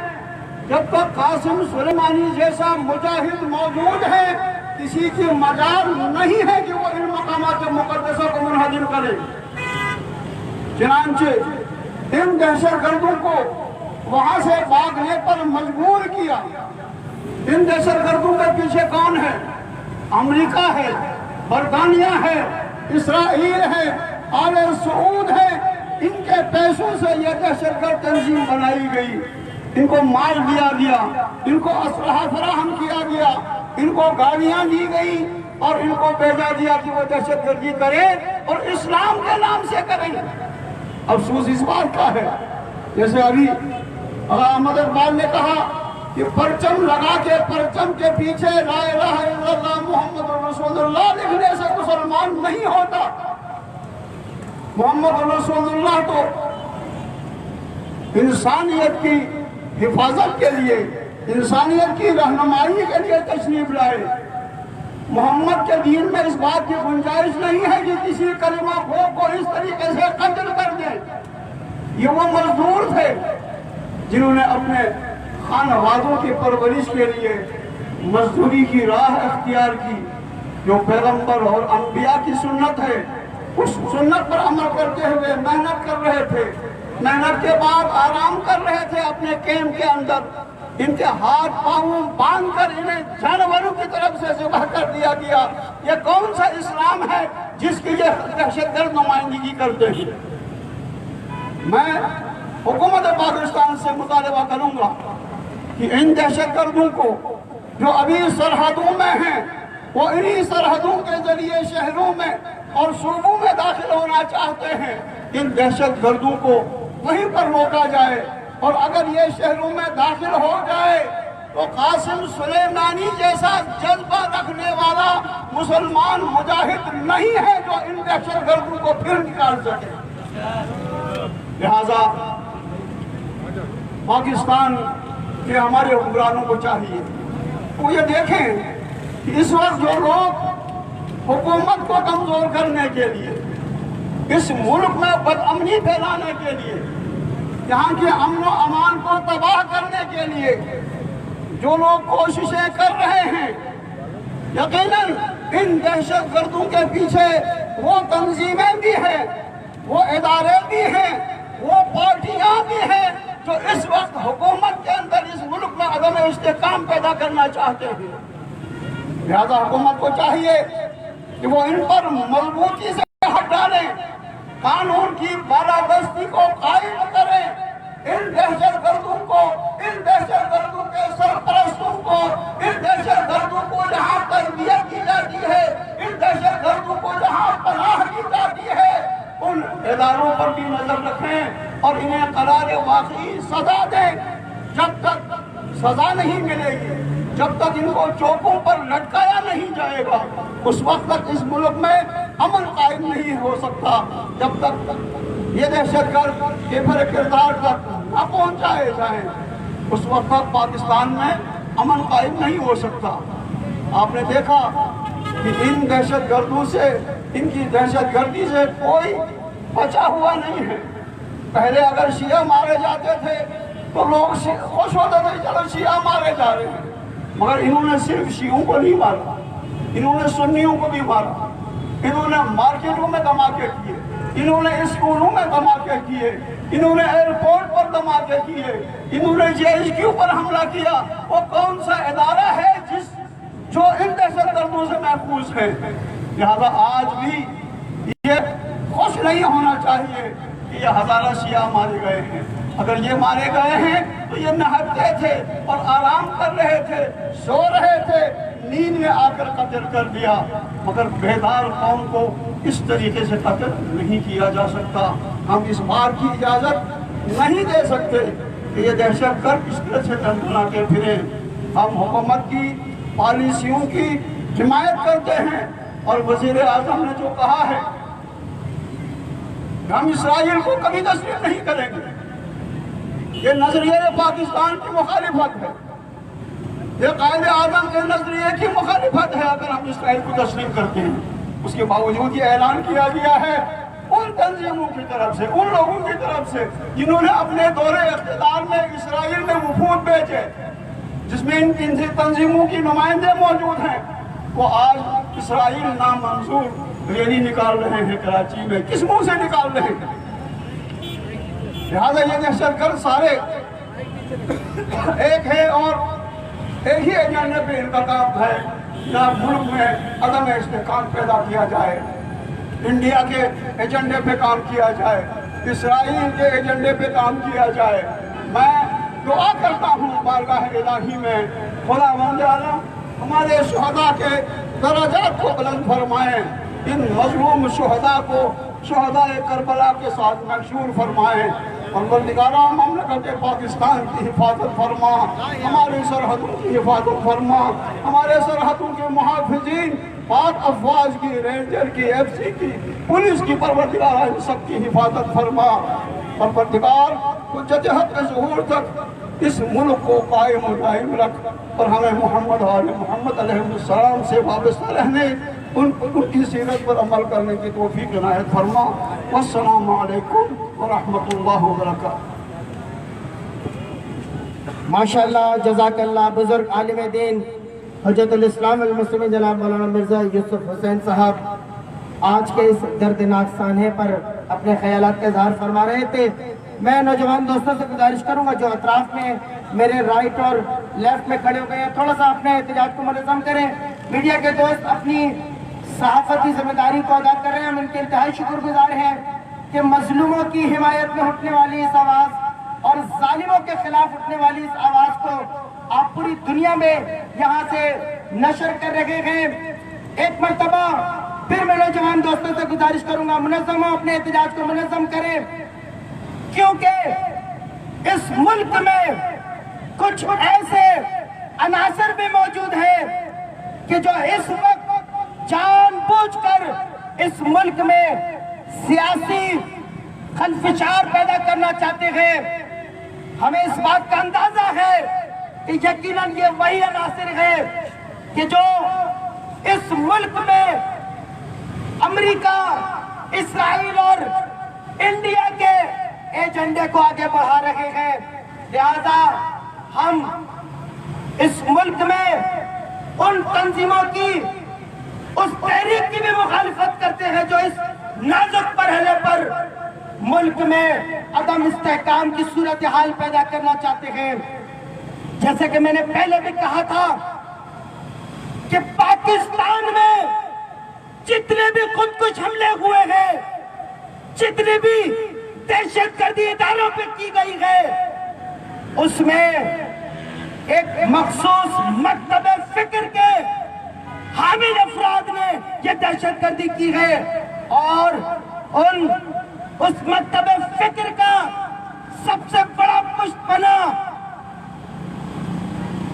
جب تک قاسم سلیمانی جیسا مجاہد موجود ہے، کسی کی مجال نہیں ہے کہ وہ ان مقامات مقدسوں کو منہدم کرے۔ چنانچہ ان دہشت گردوں کو وہاں سے بھاگنے پر مجبور کیا۔ ان دہشت گردوں کے پیچھے کون ہے؟ امریکہ ہے، برطانیہ ہے، اسرائیل ہے، آل سعود ہے۔ ان کے پیسوں سے یہ دہشت گرد تنظیم بنائی گئی، ان کو مال دیا گیا، ان کو اسلحہ فراہم کیا گیا، ان کو گاڑیاں دی گئی اور ان کو بھیجا دیا کہ وہ دہشت گردی کرے اور اسلام کے نام سے کریں۔ افسوس اس بات کا ہے، جیسے ابھی احمد اقبال نے کہا کہ پرچم لگا کے پرچم کے پیچھے لا الہ الا اللہ محمد رسول اللہ لکھنے سے مسلمان نہیں ہوتا۔ محمد رسول اللہ تو انسانیت کی حفاظت کے لیے، انسانیت کی رہنمائی کے لیے تشریف لائے۔ محمد کے دین میں اس بات کی گنجائش نہیں ہے کہ کسی کلمہ گو کو اس طریقے سے قتل کر دیں۔ یہ وہ مزدور تھے جنہوں نے اپنے خانوادوں کی پرورش کے لیے مزدوری کی راہ اختیار کی، جو پیغمبر اور انبیاء کی سنت ہے، اس سنت پر عمل کرتے ہوئے محنت کر رہے تھے۔ محنت کے بعد آرام کر رہے تھے اپنے کیمپ کے اندر، ان کے ہاتھ پاؤں باندھ کر انہیں جانوروں کی طرف سے ذبح کر دیا دیا گیا۔ یہ کون سا اسلام ہے جس کی یہ دہشت گرد نمائندگی کرتے ہیں؟ میں حکومت پاکستان سے مطالبہ کروں گا کہ ان دہشت گردوں کو جو ابھی سرحدوں میں ہیں وہ انہی سرحدوں کے ذریعے شہروں میں اور صوبوں میں داخل ہونا چاہتے ہیں، ان دہشت گردوں کو وہیں پر روکا جائے، اور اگر یہ شہروں میں داخل ہو جائے تو قاسم سلیمانی جیسا جذبہ رکھنے والا مسلمان مجاہد نہیں ہے جو ان دہشت گردوں کو پھر نکال سکے۔ لہذا پاکستان کے ہمارے حکمرانوں کو چاہیے وہ یہ دیکھیں کہ اس وقت جو لوگ حکومت کو کمزور کرنے کے لیے، اس ملک میں بدامنی پھیلانے کے لیے، یہاں کے امن و امان کو تباہ کرنے کے لیے جو لوگ کوششیں کر رہے ہیں، یقیناً ان دہشت گردوں کے پیچھے وہ تنظیمیں بھی ہیں، وہ ادارے بھی ہیں، وہ پارٹیاں بھی ہیں جو اس وقت حکومت کے اندر اس ملک میں عدم استحکام پیدا کرنا چاہتے ہیں۔ لہذا حکومت کو چاہیے کہ وہ ان پر مضبوطی سے ہاتھ ڈالیں، قانون کی بالادستی کو قائم کریں، ان دہشت گردوں کو، ان دہشت گردوں کے سرپرستوں کو، ان دہشت گردوں کو جہاں تربیت کی جاتی ہے، ان دہشت گردوں کو جہاں پناہ دی جاتی ہے، ان اداروں پر بھی نظر رکھیں اور انہیں قرار واقعی سزا دیں۔ جب تک سزا نہیں ملے گی، جب تک ان کو چوکوں پر لٹکایا نہیں جائے گا، اس وقت تک اس ملک میں امن قائم نہیں ہو سکتا۔ جب تک یہ دہشت گرد کے بھرے کردار تک نہ پہنچائے جائیں، اس وقت تک پاکستان میں امن قائم نہیں ہو سکتا۔ آپ نے دیکھا کہ ان دہشت گردوں سے، ان کی دہشت گردی سے کوئی بچا ہوا نہیں ہے۔ پہلے اگر شیعہ مارے جاتے تھے تو لوگ خوش ہوتے تھے، چلو شیعہ مارے جا رہے ہیں، مگر انہوں نے صرف شیعوں کو نہیں مارا، انہوں نے سنیوں کو بھی مارا، انہوں نے مارکیٹوں میں دھماکے کیے، انہوں نے اسکولوں میں دھماکے کیے، انہوں نے ایئرپورٹ پر دھماکے کیے، انہوں نے JHQ پر حملہ کیا۔ وہ کون سا ادارہ ہے جو ان دہشت گردوں سے محفوظ ہے؟ لہذا آج بھی یہ خوش نہیں ہونا چاہیے کہ یہ ہزارہ شیعہ مارے گئے ہیں۔ اگر یہ مارے گئے ہیں تو یہ نہتے تھے اور آرام کر رہے تھے، سو رہے تھے، نیند میں آ کر قتل کر دیا، مگر بیدار قوم کو اس طریقے سے قتل نہیں کیا جا سکتا۔ ہم اس بات کی اجازت نہیں دے سکتے کہ یہ دہشت گرد اس طرح سے ٹنٹنا کے پھریں۔ ہم حکومت کی پالیسیوں کی حمایت کرتے ہیں، اور وزیر اعظم نے جو کہا ہے کہ ہم اسرائیل کو کبھی تسلیم نہیں کریں گے، یہ نظریہ پاکستان کی مخالفت ہے، یہ قائد اعظم کے نظریے کی مخالفت ہے۔ اگر ہم اسرائیل کو تسلیم کرتے ہیں، اس کے باوجود یہ اعلان کیا گیا ہے ان تنظیموں کی طرف سے، ان لوگوں کی طرف سے جنہوں نے اپنے دور اقتدار میں اسرائیل میں وفود بھیجے، جس میں ان تنظیموں کی نمائندے موجود ہیں، وہ آج اسرائیل نامنظور ریلی نکال رہے ہیں کراچی میں۔ کس منہ سے نکال رہے ہیں؟ لہذا یہ دہشت گرد سارے ایک ہے اور ایک ہی ایجنڈے پہ ان کا کام ہے کہ ملک میں عدم استحکام پیدا کیا جائے، انڈیا کے ایجنڈے پہ کام کیا جائے، اسرائیل کے ایجنڈے پہ کام کیا جائے۔ میں دعا کرتا ہوں بارگاہ الہی میں، خداوند عالم ہمارے شہداء کے درجات کو بلند فرمائیں، ان مظلوم شہداء کو شہداء کربلا کے ساتھ محشور فرمائیں۔ پروردگارہ مملکت پاکستان کی حفاظت فرما، ہماری سرحدوں کی حفاظت فرما، ہمارے سرحدوں کے محافظین پاک افواج کی، رینجر کی، FC کی، پولیس کی پروردگارہ ان سب کی حفاظت فرما۔ پروردگار جہت کے ظہور تک اس ملک کو قائم و دائم رکھ، اور ہمیں محمد محمد علیہ السلام سے وابستہ رہنے، ان کی سیرت پر عمل کرنے کی توفیق عنایت فرما۔ والسلام علیکم ورحمۃ اللہ وبرکاتہ۔ ماشاءاللہ، جزاک اللہ بزرگ عالم دین حجت الاسلام المسلمین جناب مولانا مرزا یوسف حسین صاحب آج کے اس دردناک سانحے پر اپنے خیالات کا اظہار فرما رہے تھے۔ میں نوجوان دوستوں سے گزارش کروں گا جو اطراف میں میرے رائٹ اور لیفٹ میں کھڑے ہو گئے ہیں، تھوڑا سا اپنے احتجاج کو منظم کریں. میڈیا کے دوست اپنی صحافتی ذمہ داری کو ادا کر رہے ہیں. ہم ان کے انتہائی شکر گزار ہیں کہ مظلوموں کی حمایت میں اٹھنے والی اس آواز اور ظالموں کے خلاف اٹھنے والی اس آواز کو آپ پوری دنیا میں یہاں سے نشر کر رہے ہیں. ایک مرتبہ پھر میں نوجوان دوستوں سے گزارش کروں گا، منظم ہو، اپنے احتجاج کو منظم کریں، کیونکہ اس ملک میں کچھ ایسے عناصر بھی موجود ہیں کہ جو اس وقت جان بوجھ کر اس ملک میں سیاسی خلفشار پیدا کرنا چاہتے ہیں. ہمیں اس بات کا اندازہ ہے کہ یقیناً یہ وہی عناصر ہیں کہ جو اس ملک میں امریکہ، اسرائیل اور انڈیا کے ایجنڈے کو آگے بڑھا رہے ہیں. لہذا ہم اس ملک میں ان تنظیموں کی، اس تحریک کی بھی مخالفت کرتے ہیں جو اس نازک مرحلے پر ملک میں عدم استحکام کی صورتحال پیدا کرنا چاہتے ہیں. جیسے کہ میں نے پہلے بھی کہا تھا کہ پاکستان میں جتنے بھی خودکش حملے ہوئے ہیں، جتنے بھی دہشت گردی اداروں پہ کی گئی ہے، اس میں ایک مخصوص مکتب فکر کے حامل افراد نے یہ دہشت گردی کی ہے، اور اس مکتب فکر کا سب سے بڑا پشت پناہ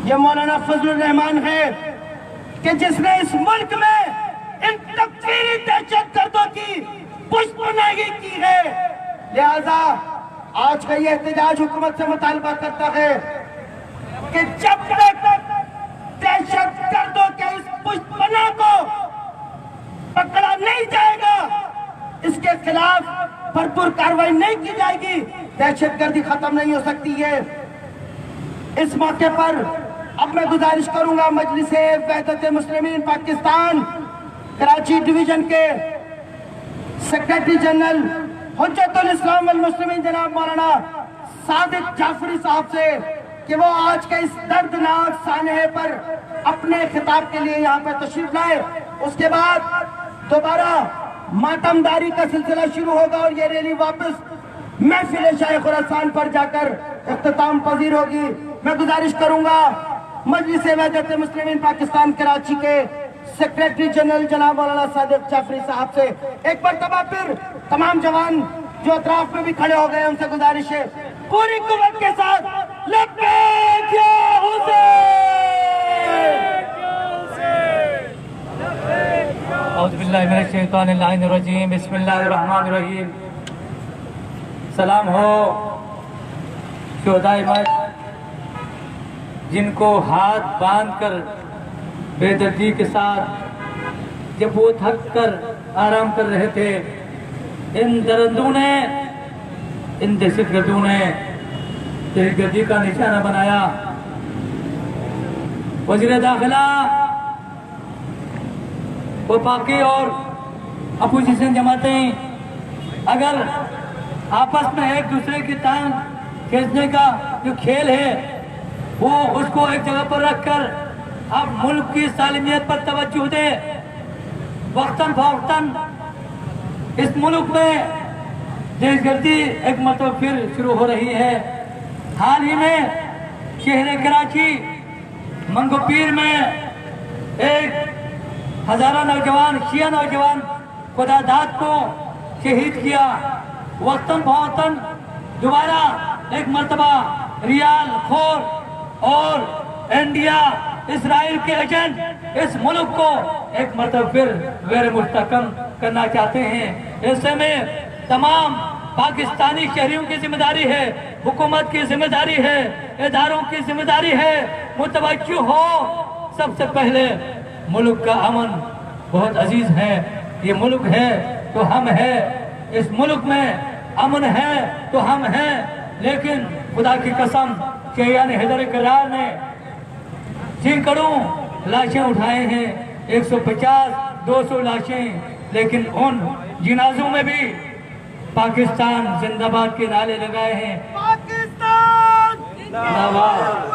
یہ مولانا فضل الرحمان ہے کہ جس نے اس ملک میں ان تکفیری دہشت گردوں کی پشت پناہی کی ہے. لہذا آج کا یہ احتجاج حکومت سے مطالبہ کرتا ہے کہ جب تک دہشت گردوں کے اس پشت پناہ کو پکڑا نہیں جائے گا، اس کے خلاف بھرپور کارروائی نہیں کی جائے گی، دہشت گردی ختم نہیں ہو سکتی ہے. اس موقع پر اب میں گزارش کروں گا مجلس وحدت مسلمین پاکستان کراچی ڈویژن کے سیکریٹری جنرل حجت الاسلام والمسلمین جناب مولانا صادق جعفری صاحب سے کہ وہ آج کے اس دردناک سانحے پر اپنے خطاب کے لیے یہاں پہ تشریف لائے. اس کے بعد دوبارہ ماتمداری کا سلسلہ شروع ہوگا اور یہ ریلی واپس محفل شاہ خراسان پر جا کر اختتام پذیر ہوگی. میں گزارش کروں گا مجلس وحدت مسلمین پاکستان کراچی کے سیکریٹری جنرل جناب مولانا صادق جعفری صاحب سے ایک مرتبہ پھر تمام جوان جو اطراف میں بھی کھڑے ہو گئے ان سے گزارش ہے پوری قوت کے ساتھ لبیک یا حسین. اعوذ باللہ من الشیطان اللعین الرجیم، بسم اللہ الرحمن الرحیم. سلام ہو شہدائے مشہد جن کو ہاتھ باندھ کر بے دردی کے ساتھ جب وہ تھک کر آرام کر رہے تھے، ان درندوں نے، ان دہشت گردوں نے دہشت گردی کا نشانہ بنایا. وزیر داخلہ وفاقی اور اپوزیشن جماعتیں اگر آپس میں ایک دوسرے کی ٹانگ کھینچنے کا جو کھیل ہے وہ اس کو ایک جگہ پر رکھ کر اب ملک کی سالمیت پر توجہ دے. وقتاً فوقتاً اس ملک میں دہشت گردی ایک مرتبہ پھر شروع ہو رہی ہے. حال ہی میں شہر کراچی منگو پیر میں ایک ہزارہ نوجوان، شیعہ نوجوان خدا داد کو شہید کیا. وقتاً فوقتاً دوبارہ ایک مرتبہ ریال خور اور انڈیا، اسرائیل کے ایجنٹ اس ملک کو ایک مرتبہ پھر غیر مستحکم کرنا چاہتے ہیں. ایسے میں تمام پاکستانی شہریوں کی ذمہ داری ہے، حکومت کی ذمہ داری ہے، اداروں کی ذمہ داری ہے، متوجہ ہو. سب سے پہلے ملک کا امن بہت عزیز ہے. یہ ملک ہے تو ہم ہیں، اس ملک میں امن ہے تو ہم ہیں. لیکن خدا کی قسم کہ یعنی حیدر کرار نے سینکڑوں لاشیں اٹھائے ہیں، 150 200 لاشیں، لیکن ان جنازوں میں بھی پاکستان زندہ باد کے نعرے لگائے ہیں. پاکستان زندہ باد.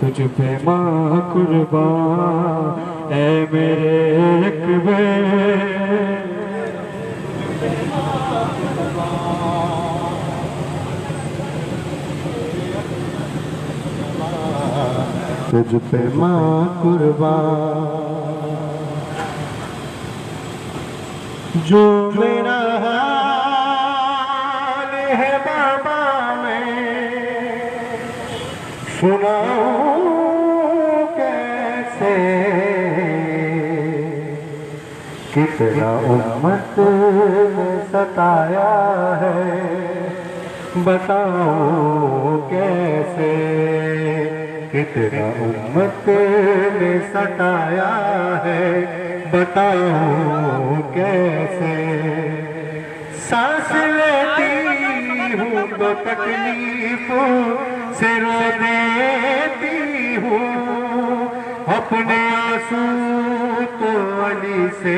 تجھ پہ ماں قربان اے میرے رقبے تجھ پہ ماں قربان جو میرا حال ہے بابا میں سناؤں کیسے کتنا امت نے ستایا ہے بتاؤں کیسے کتنا امت نے ستایا ہے بتاؤں کیسے سانس لیتی ہوں تو تکلیفوں سے رو دیتی ہوں اپنے آنسو تو علی سے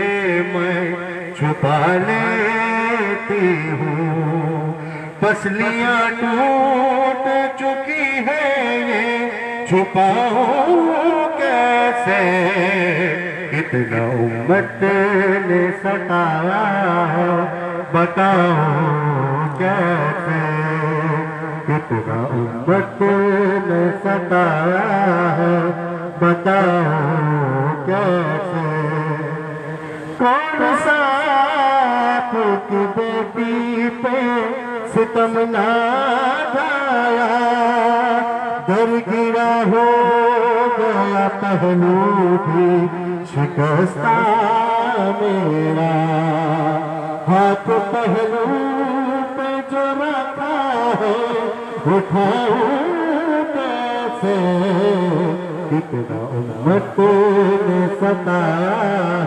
میں چھپا لیتی ہوں پسلیاں ٹوٹ چکی ہے یہ چھپاؤں کیسے کتنا امت نے ستایا ہے بتاؤں کیسے کتنا امت نے ستایا ہے بتاؤں کیسے کون سا آپ کی بیٹی پہ ستم نہ ڈھایا در گرا ہو گیا پہلو بھی شکستہ میرا ہاتھ پہلو پہ جو رکھا ہے اٹھاؤں کیسے کتنا امت نے ستایا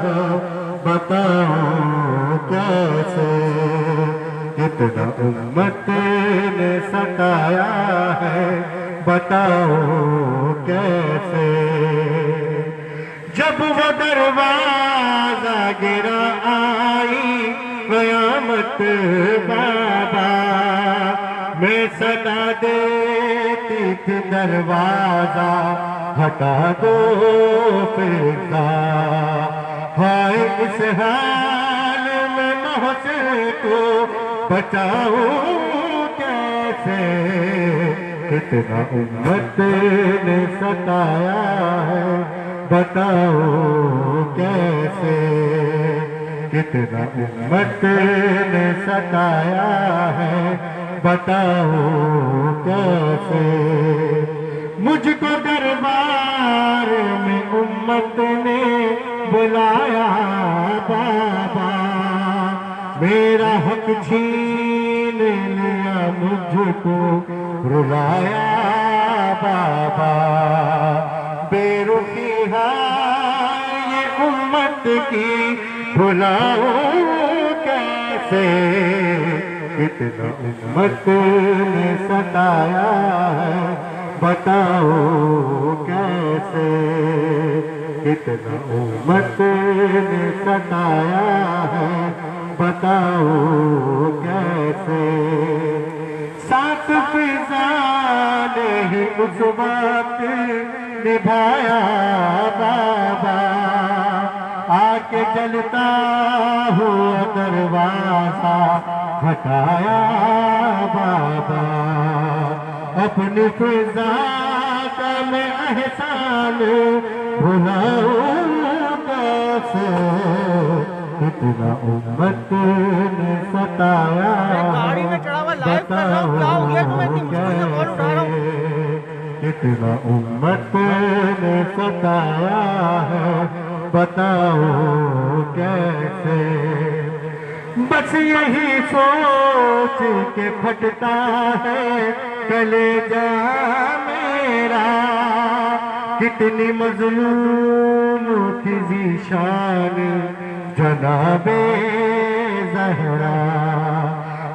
ہے بتاؤں کیسے کتنا امت نے ستایا ہے بتاؤں کیسے جب وہ دروازہ گرا آئی قیامت بابا میں صدا دیتی تھی دروازہ ہٹا دو فرقہ ہائے اس حال میں محسن کو بچاؤں کیسے کتنا امت نے ستایا ہے بتاؤ کیسے کتنا امت نے ستایا ہے بتاؤ کیسے مجھ کو دربار میں امت نے بلایا بابا میرا حق چھین لیا مجھ کو رلایا بابا بے رخی ہے یہ امت کی بھلاؤں کیسے کتنا امت نے ستایا ہے بتاؤ کیسے کتنا امت نے ستایا ہے بتاؤ کیسے ساتھ فضا نے ہی اس وقت نبھایا بابا آ کے جلتا ہوا دروازہ ہٹایا بابا اپنی فضا کا میں احسان بھلاؤں کیسے کتنا امت نے ستایا بتاؤ کیسے کتنا امت نے ستایا ہے بتاؤ کیسے بس یہی سوچ کے پھٹتا ہے کلیجہ میرا کتنی مظلوم تھی ذیشان جناب زہرا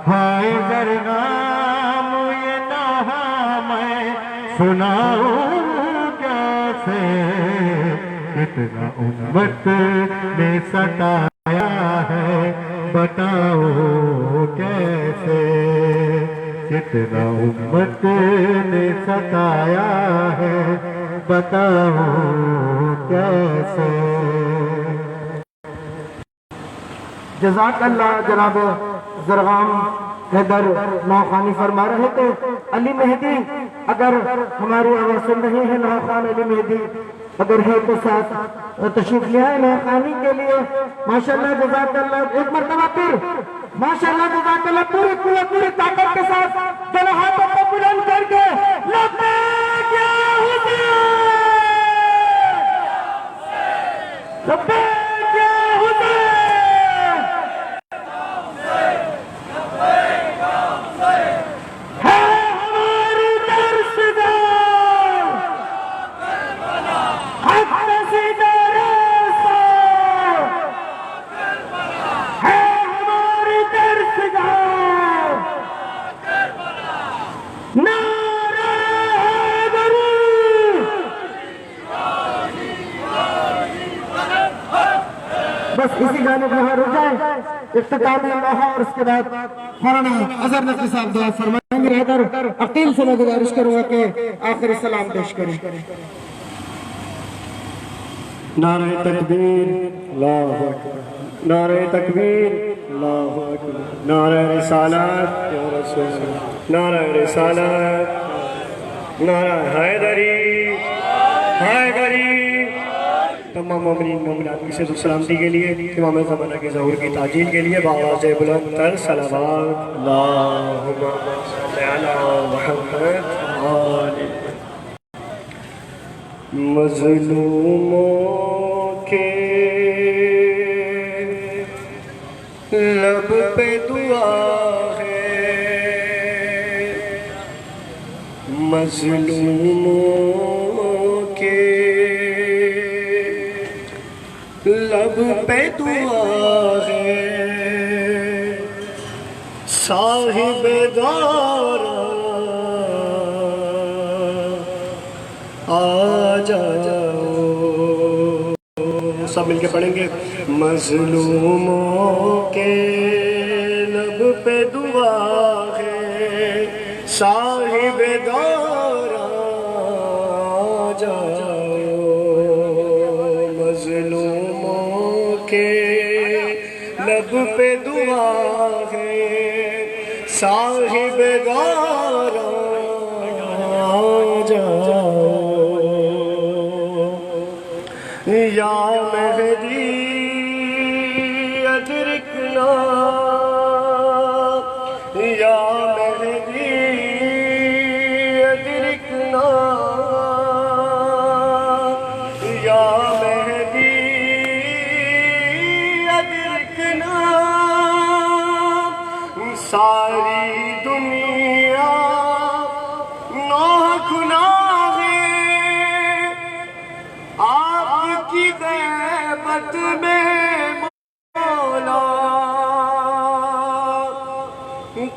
ہائے زرغام یہ نوحہ میں سناؤں کیسے کتنا امت نے ستایا ہے بتاؤ کیسے کتنا امت نے ستایا ہے بتاؤں کیسے. جزاک اللہ. جناب زرغام حیدر نوخانی فرما رہے تھے علی مہدی اگر ہماری آواز سن رہے ہیں نوخان علی مہدی اگر ہے تو ساتھ تشریف لے آئے نوخانی کے لیے. ماشاءاللہ جزاک اللہ. ایک مرتبہ پھر ماشاءاللہ جزاک اللہ پوری طاقت کے ساتھ دونوں ہاتھوں کو بلند کر کے لبیک یا حسین لبیک یا حسین. بس اسی گانے کو ہاں رک جائیں. اختتامی اللہ اور اس کے بعد مولانا اظہر نقوی صاحب دعا فرمائیں گے. حیدر عقیل سے میں گزارش کروں گا کہ آخری سلام پیش کریں. نعرہ تکبیر اللہ اکبر. نعرہ تکبیر اللہ اکبر. نعرہ رسالت یا رسول اللہ. نعرہ رسالت. نعرہ حیدری حیدری. تمام مومنین مومنات کی عزت و سلامتی کے لیے امام زمانہ کے ظہور کی تعجیل کے لیے بآواز بلند تر صلوات اللہم صلی علی محمد آل. مظلوموں کے لب پہ دعا ہے. مظلوموں کے لب پہ دعا ہے. صاحب دارا آ جاؤ. سب مل کے پڑھیں گے. مظلوموں کے لب پہ دعا ہے. صاحب دارا آ جاؤ. مظلوموں کے لب پہ دعا ہے. صاحب دارا آ جاؤ. یا مہدی ادرکنا. یا مہدی ادرکنا. یا مہدی ادرکنا. ساری دنیا نوح گناہ ہے. آپ کی غیبت میں مولا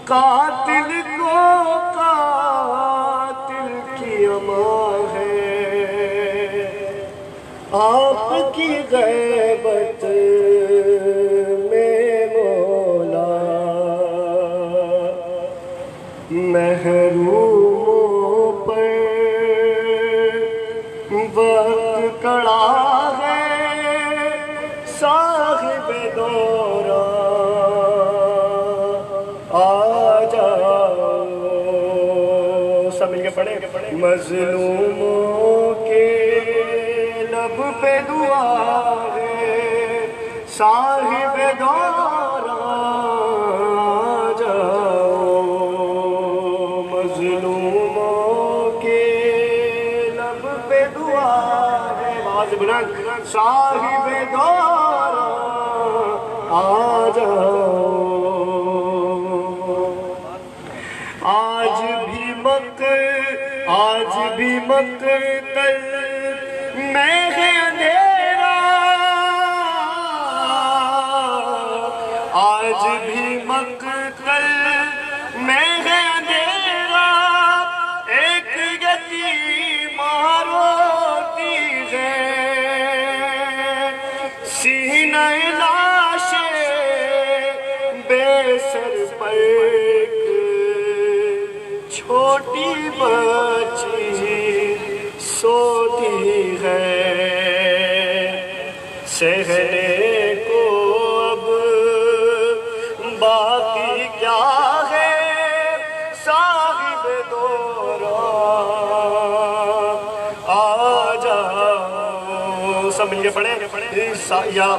قاتل کو قاتل کی امان ہے. آپ کی غیبت میں مولا محروموں پر وقت کڑا ہے. صاحب دورہ آ جاؤ. سب مل کے پڑھیں. مظلوموں کے لب پہ دعا ہے. صاحب دورہ آ جاؤ. مظلوموں کے لب پہ دعا ہے. آواز بلند. صاحب دورہ آ جاؤ. آج بھی مقتل میں ہے اندھیرا. آج بھی مقتل میں ہے اندھیرا. ایک یتیم روتی ہے. سینہ لاش بے سر پر چھوٹی بچی سوتی ہے سہنے کو اب باقی کیا ہے صاحب دوران آ جاؤ سب مل کے پڑھیں یا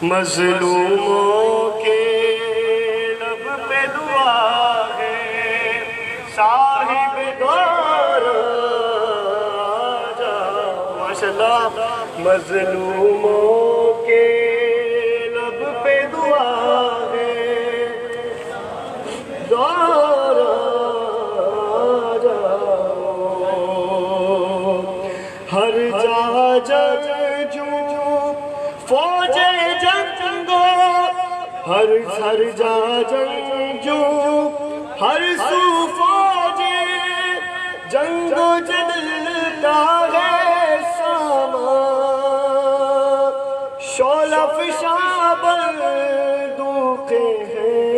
مظلوموں کے لب پہ دعا ہے صاحب دور آجا ماشاءاللہ مظلوموں کے لب پہ دعا ہے دور آجا ہر جا جنگجو فوج جنگو ہر جا جنگجو ہر سو فوج جنگو جدلتا ہے ساما شعلہ فشاں بندوقیں ہیں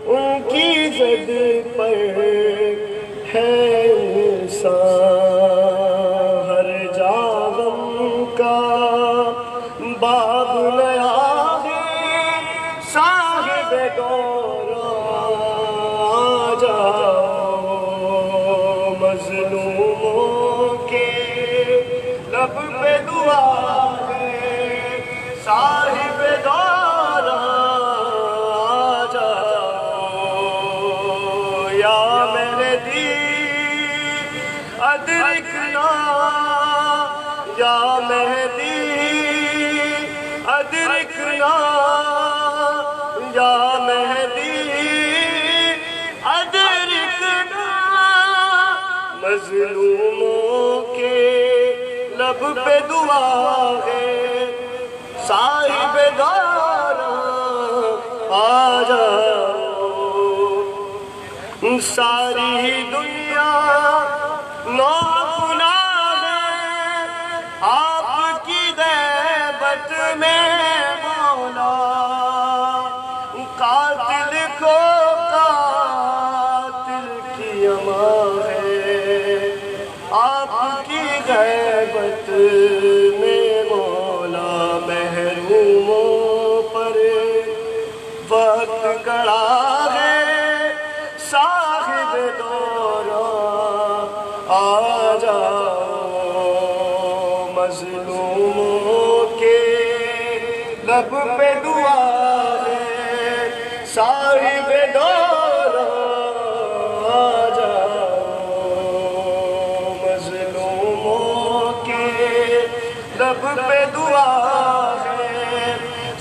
ان کی زد پر ہے انسان ہر جا غم کا باب نیا ہے صاحب دور آ جاؤ مظلوموں کے لب پہ دعا ہے صاحب دور آ جاؤ یا مہدی ادرکنا یا مہدی ادرکنا یا مہدی ادرکنا مظلوموں کے لب پہ دعا ہے صاحب دور آ جاؤ ساری دنیا نوگنا ہے آپ کی غیبت میں مولا قاتل کو قاتل کی امان ہے آپ کی غیبت میں مولا محروموں پر وقت گڑا ہے صاحب دوران آ جاؤ مظلوموں کے لب پہ دعا ہے صاحب دوران آ جاؤ مظلوموں کے لب پہ دعا ہے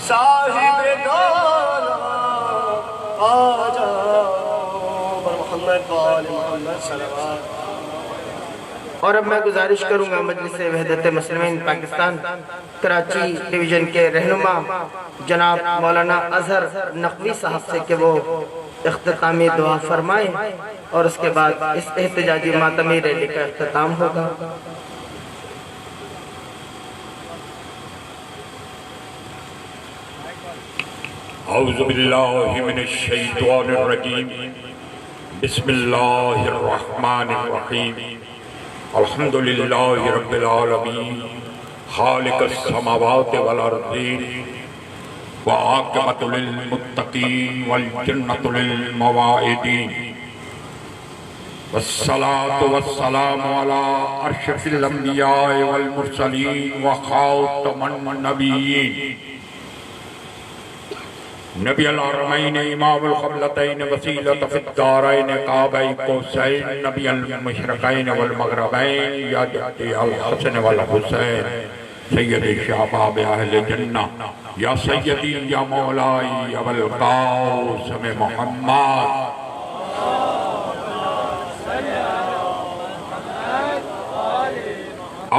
صاحب دوران آ جاؤ محمد وآل محمد صلوات. اور اب میں گزارش کروں گا مجلس وحدت مسلمین پاکستان کراچی ڈویژن کے رہنما جناب مولانا اظہر نقوی صاحب سے کہ وہ اختتامی دعا فرمائیں اور اس کے بعد اس احتجاجی ماتمی ریلی کا اختتام ہوگا. اعوذ باللہ من الشیطان الرجیم بسم اللہ الرحمن الرحیم الحمدللہ رب العالمین خالق السماوات والارضین وعاقبۃ للمتقین والجنۃ للمواعدین والصلاة والسلام علی اشرف الانبیاء والمرسلین وخاتم النبیین نبی الحرمین امام القبلتین وسیلۃ فی الدارین قاب قوسین نبی المشرقین والمغربین یا جدی الحسن والحسین سیدی شباب اہل جنہ یا سیدی یا مولائی ابو القاسم محمد.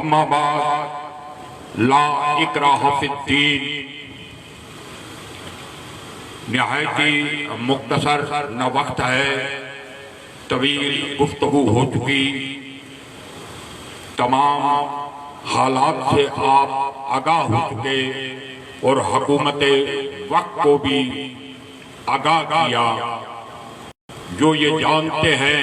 اما بعد لا اکراہ فی الدین. نہایتی مختصر نہ وقت ہے، طویل گفتگو ہو چکی، تمام حالات سے آپ آگاہ ہو چکے اور حکومت وقت کو بھی آگاہ کیا، جو یہ جانتے ہیں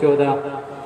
14